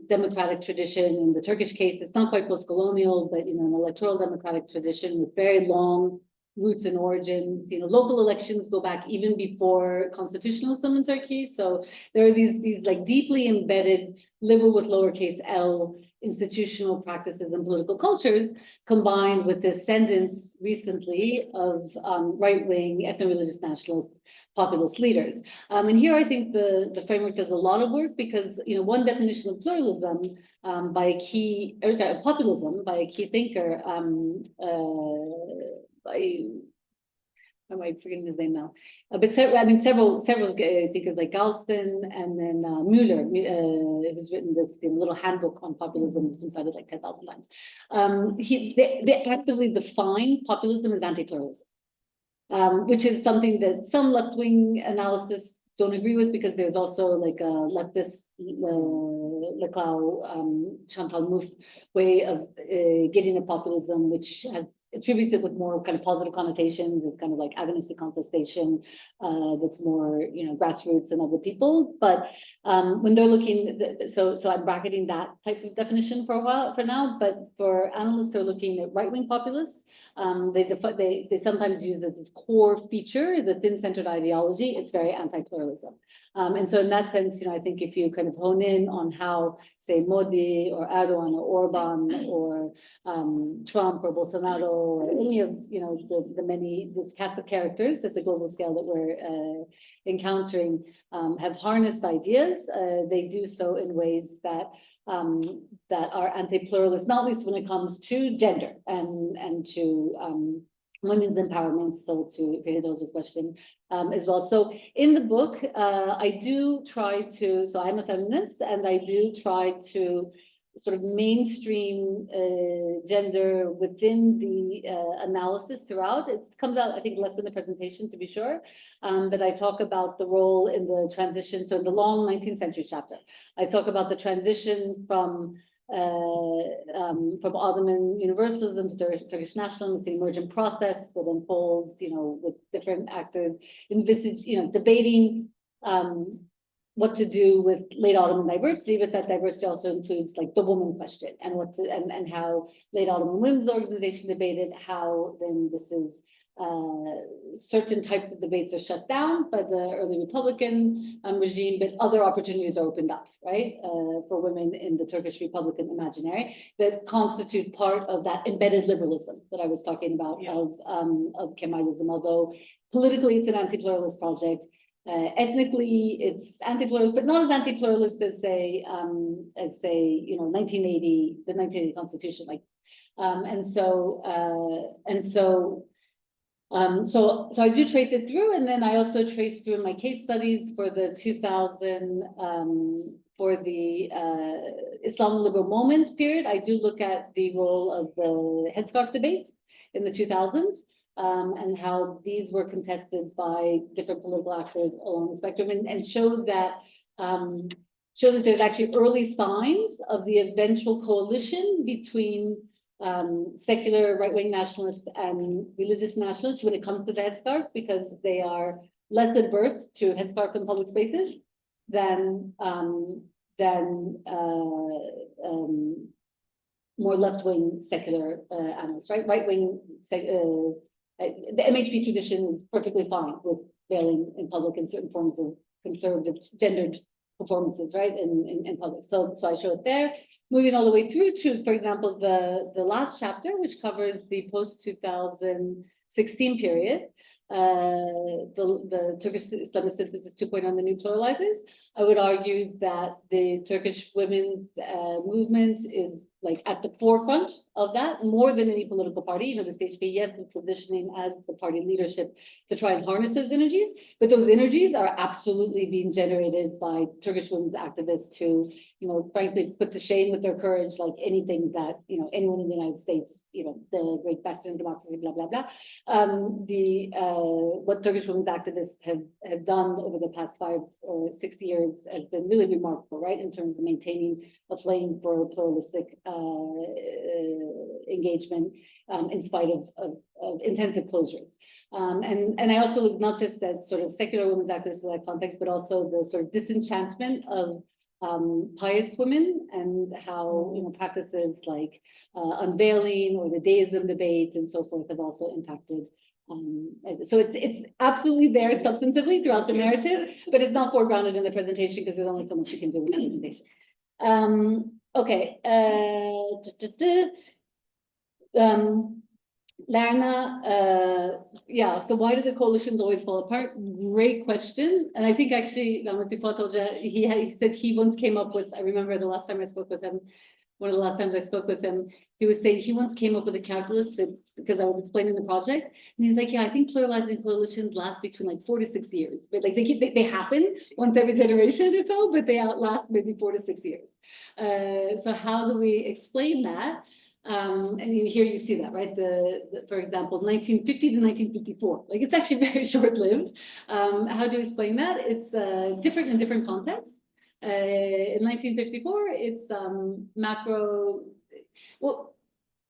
Speaker 2: democratic tradition. In the Turkish case, it's not quite post-colonial, but an electoral democratic tradition with very long roots and origins. Local elections go back even before constitutionalism in Turkey. So there are these like deeply embedded liberal with lowercase L institutional practices and political cultures, combined with the ascendance recently of right-wing ethno-religious nationalist populist leaders. And here I think the framework does a lot of work, because one definition of pluralism populism by a key thinker, am I forgetting his name now? But several thinkers like Galston and then Müller, who's written this little handbook on populism. It's been cited like 10,000 times. They actively define populism as anti-pluralism, which is something that some left-wing analysis don't agree with, because there's also like a leftist Chantal Mouffe way of getting at populism, which attributes it with more kind of positive connotations. It's kind of like agonistic contestation that's more grassroots and of the people. But when they're looking, so I'm bracketing that type of definition for a while, for now. But for analysts who are looking at right-wing populists, They sometimes use as its core feature, the thin-centered ideology. It's very anti-pluralism. And so in that sense, I think if you kind of hone in on how, say, Modi or Erdogan or Orban or Trump or Bolsonaro or any of, this cast of characters at the global scale that we're encountering have harnessed ideas, they do so in ways that are anti-pluralist, not least when it comes to gender and to women's empowerment, so to Ferido's question as well. So in the book, I do try to, so I'm a feminist, and I do try to sort of mainstream gender within the analysis throughout. It comes out, I think, less in the presentation, to be sure, but I talk about the role in the transition. So in the long 19th century chapter, I talk about the transition from Ottoman universalism to Turkish nationalism, the emergent process that unfolds, with different actors debating what to do with late Ottoman diversity, but that diversity also includes like the woman question and how late Ottoman women's organization debated how then this is certain types of debates are shut down by the early Republican regime, but other opportunities are opened up, right, for women in the Turkish Republican imaginary that constitute part of that embedded liberalism that I was talking about of Kemalism. Although politically it's an anti-pluralist project, ethnically it's anti-pluralist, but not as anti-pluralist as say 1980, the 1980 Constitution, so I do trace it through, and then I also trace through in my case studies for the 2000 for the Islam liberal moment period. I do look at the role of the headscarf debates in the 2000s. And how these were contested by different political actors along the spectrum, and show that there's actually early signs of the eventual coalition between secular right-wing nationalists and religious nationalists when it comes to the headscarf, because they are less adverse to headscarf in public spaces than more left-wing secular analysts, right? Right-wing the MHP tradition is perfectly fine with veiling in public in certain forms of conservative gendered performances, right, in public. So I show it there. Moving all the way through to, for example, the last chapter, which covers the post-2016 period, the Turkish Islamist synthesis 2.0 on the new pluralizers. I would argue that the Turkish women's movement is like at the forefront of that more than any political party. The CHP, yes, is positioning as the party leadership to try and harness those energies, but those energies are absolutely being generated by Turkish women's activists who, frankly, put to shame with their courage, like anything that, anyone in the United States, the great bastion of democracy, blah, blah, blah. What Turkish women's activists have done over the past 5 or 6 years has been really remarkable, right, in terms of maintaining a flame for pluralistic engagement in spite of intensive closures. And I also look not just at sort of secular women's activists in that context, but also the sort of disenchantment of pious women and how practices like unveiling or the deism debate and so forth have also impacted. So it's absolutely there substantively throughout the narrative, but it's not foregrounded in the presentation because there's only so much you can do with the presentation. Okay. Lerna, so why do the coalitions always fall apart? Great question. And I think actually, he said he once came up with, I remember the last time I spoke with him, one of the last times I spoke with him, he was saying he once came up with a calculus that, because I was explaining the project, and he's like, I think pluralizing coalitions last between like 4 to 6 years, but like they happen once every generation or so, but they outlast maybe 4 to 6 years. So how do we explain that? And here you see that, right? For example, 1950 to 1954, like it's actually very short-lived. How do you explain that? It's different in different contexts. In 1954, it's macro. Well,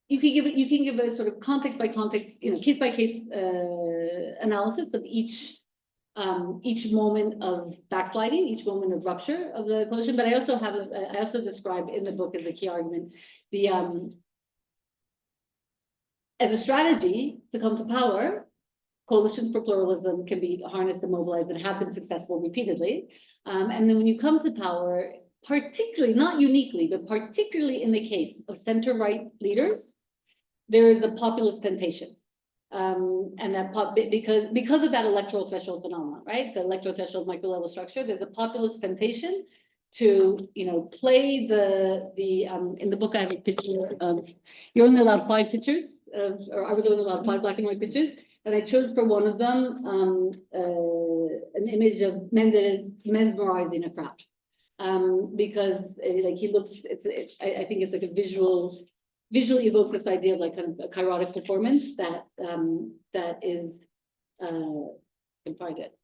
Speaker 2: you can give a sort of context by context, case by case analysis of each moment of backsliding, each moment of rupture of the coalition. But I also describe in the book as a key argument as a strategy to come to power, coalitions for pluralism can be harnessed and mobilized and have been successful repeatedly. And then when you come to power, particularly, not uniquely, but particularly in the case of center-right leaders, there is a populist temptation. And that because of that electoral threshold phenomenon, right? The electoral threshold micro-level structure, there's a populist temptation to, play in the book I have a picture of, you're only allowed 5 pictures, or I was only allowed 5 black and white pictures. And I chose for one of them an image of Menderes mesmerizing a crowd, because he looks. I think it's like a visually evokes this idea of like kind of a kairotic performance that is I can find it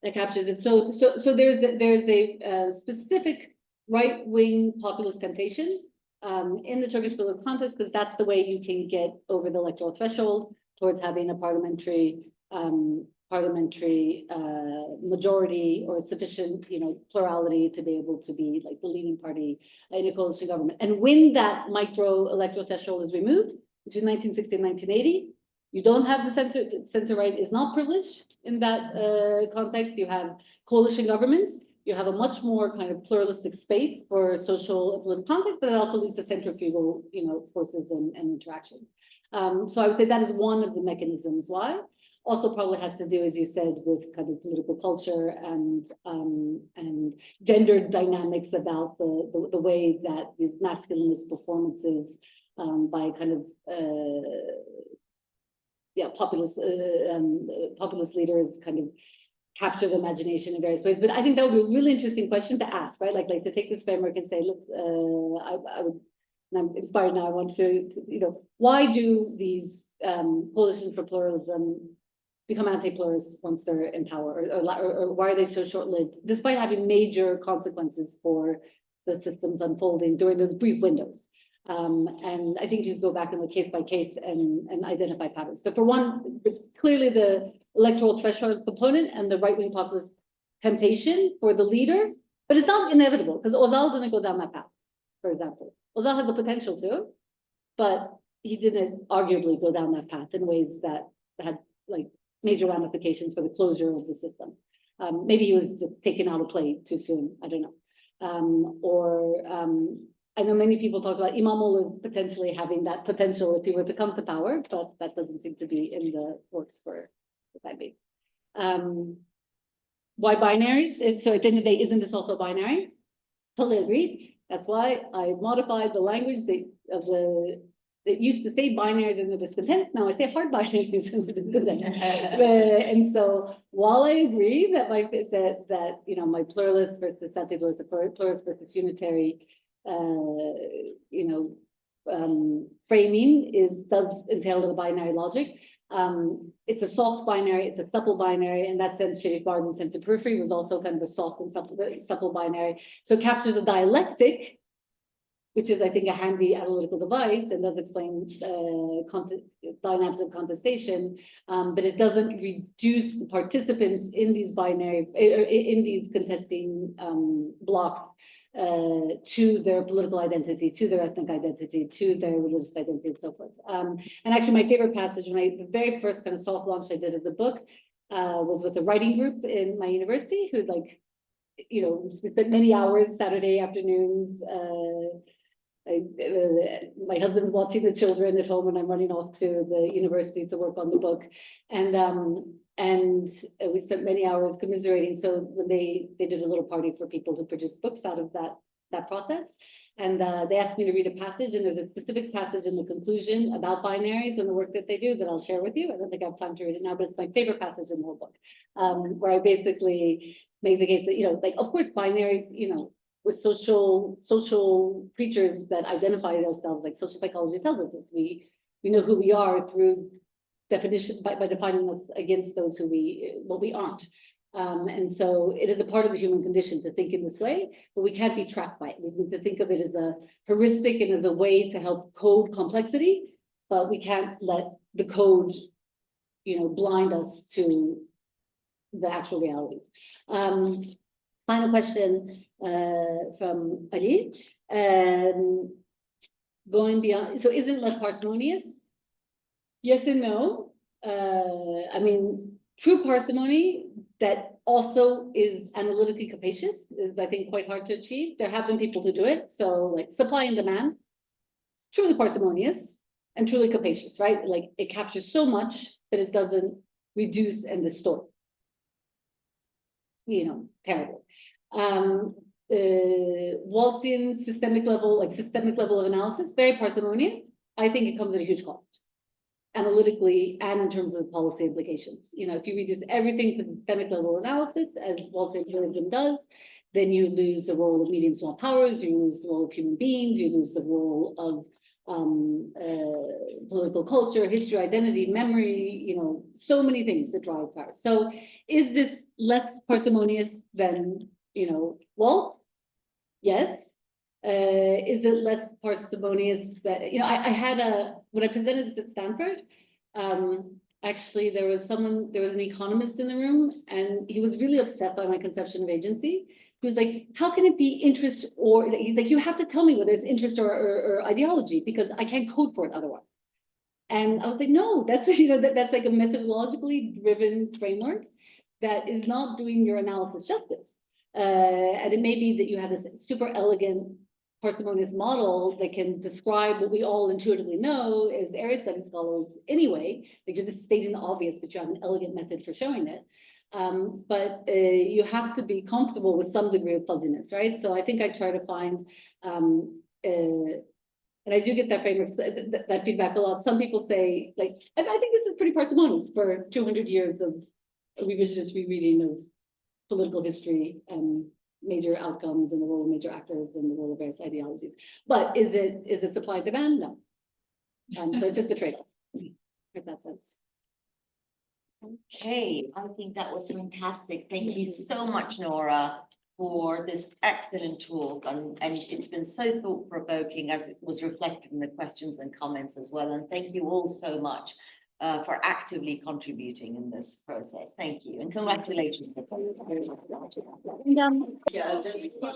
Speaker 2: that captures it. So there's a specific right-wing populist temptation in the Turkish political context, because that's the way you can get over the electoral threshold towards having a parliamentary majority or sufficient, plurality to be able to be like the leading party in a coalition government. And when that micro electoral threshold is removed between 1960 and 1980, you don't have the center right is not privileged in that context. You have coalition governments. You have a much more kind of pluralistic space for social and political context, but it also leads to centrifugal, forces and interactions. So I would say that is one of the mechanisms why. Also probably has to do, as you said, with kind of political culture and gender dynamics about the way that these masculinist performances by kind of populist leaders kind of capture the imagination in various ways. But I think that would be a really interesting question to ask, right? Like to take this framework and say, look, I would, and I'm inspired now, I want to why do these coalitions for pluralism become anti-pluralist once they're in power, or why are they so short-lived, despite having major consequences for the systems unfolding during those brief windows? And I think you go back and look case by case and identify patterns. But for one, clearly the electoral threshold component and the right-wing populist temptation for the leader, but it's not inevitable because Ozal didn't go down that path, for example. Ozal had the potential to, but he didn't arguably go down that path in ways that had like major ramifications for the closure of the system. Maybe he was just taken out of play too soon. I don't know. I know many people talk about Imamoglu potentially having that potential if he were to come to power, but that doesn't seem to be in the works for the time being. Why binaries? So at the end of the day, isn't this also binary? Totally agreed. That's why I modified the language it used to say binaries in the discontents. Now I say hard binaries in the discontents. And so while I agree that my pluralist versus anti-pluralist, pluralist versus unitary, framing does entail a little binary logic. It's a soft binary, it's a supple binary. In that sense, Sharif Barden's Center Periphery was also kind of a soft and supple binary. So it captures a dialectic, which is, I think, a handy analytical device and does explain dynamics of contestation, but it doesn't reduce the participants in these contesting blocks to their political identity, to their ethnic identity, to their religious identity, and so forth. And actually, my favorite passage, the very first kind of soft launch I did of the book was with a writing group in my university who, we spent many hours Saturday afternoons. My husband's watching the children at home and I'm running off to the university to work on the book. And we spent many hours commiserating. So when they did a little party for people who produced books out of that process. And they asked me to read a passage, and there's a specific passage in the conclusion about binaries and the work that they do that I'll share with you. I don't think I have time to read it now, but it's my favorite passage in the whole book, where I basically make the case that, of course, binaries, we're social creatures that identify ourselves, like social psychology tells us this. We know who we are through definition by defining us against those who we aren't. And so it is a part of the human condition to think in this way, but we can't be trapped by it. We need to think of it as a heuristic and as a way to help code complexity, but we can't let the code, blind us to the actual realities. Final question from Ali. going beyond, so isn't less parsimonious? Yes and no. I mean, true parsimony that also is analytically capacious is, I think, quite hard to achieve. There have been people who do it. So like supply and demand, truly parsimonious and truly capacious, right? Like it captures so much that it doesn't reduce and distort. You know, terrible. Waltzian systemic level of analysis, very parsimonious. I think it comes at a huge cost, analytically and in terms of policy implications. You know, if you reduce everything to the systemic level analysis, as Waltzian pluralism does, then you lose the role of medium small powers, you lose the role of human beings, you lose the role of political culture, history, identity, memory, you know, so many things that drive power. So is this less parsimonious than, you know, Waltz? Yes. Is it less parsimonious that, you know, I had when I presented this at Stanford, actually there was an economist in the room and he was really upset by my conception of agency. He was like, how can it be interest or, he's like, you have to tell me whether it's interest or ideology because I can't code for it otherwise. And I was like, no, that's, you know, that's like a methodologically driven framework that is not doing your analysis justice. And it may be that you have this super elegant parsimonious model that can describe what we all intuitively know as area study scholars anyway, like you're just stating the obvious, but you have an elegant method for showing it. But you have to be comfortable with some degree of fuzziness, right? So I think I try to find, and I do get that framework, that feedback a lot. Some people say, like, I think this is pretty parsimonious for 200 years of revisionist rereading of political history and major outcomes and the role of major actors and the role of various ideologies. But is it supply and demand? No. So it's just a trade-off, in that sense.
Speaker 1: Okay, I think that was fantastic. Thank you so much, Nora, for this excellent talk. And it's been so thought-provoking as it was reflected in the questions and comments as well. And thank you all so much for actively contributing in this process. Thank you and congratulations.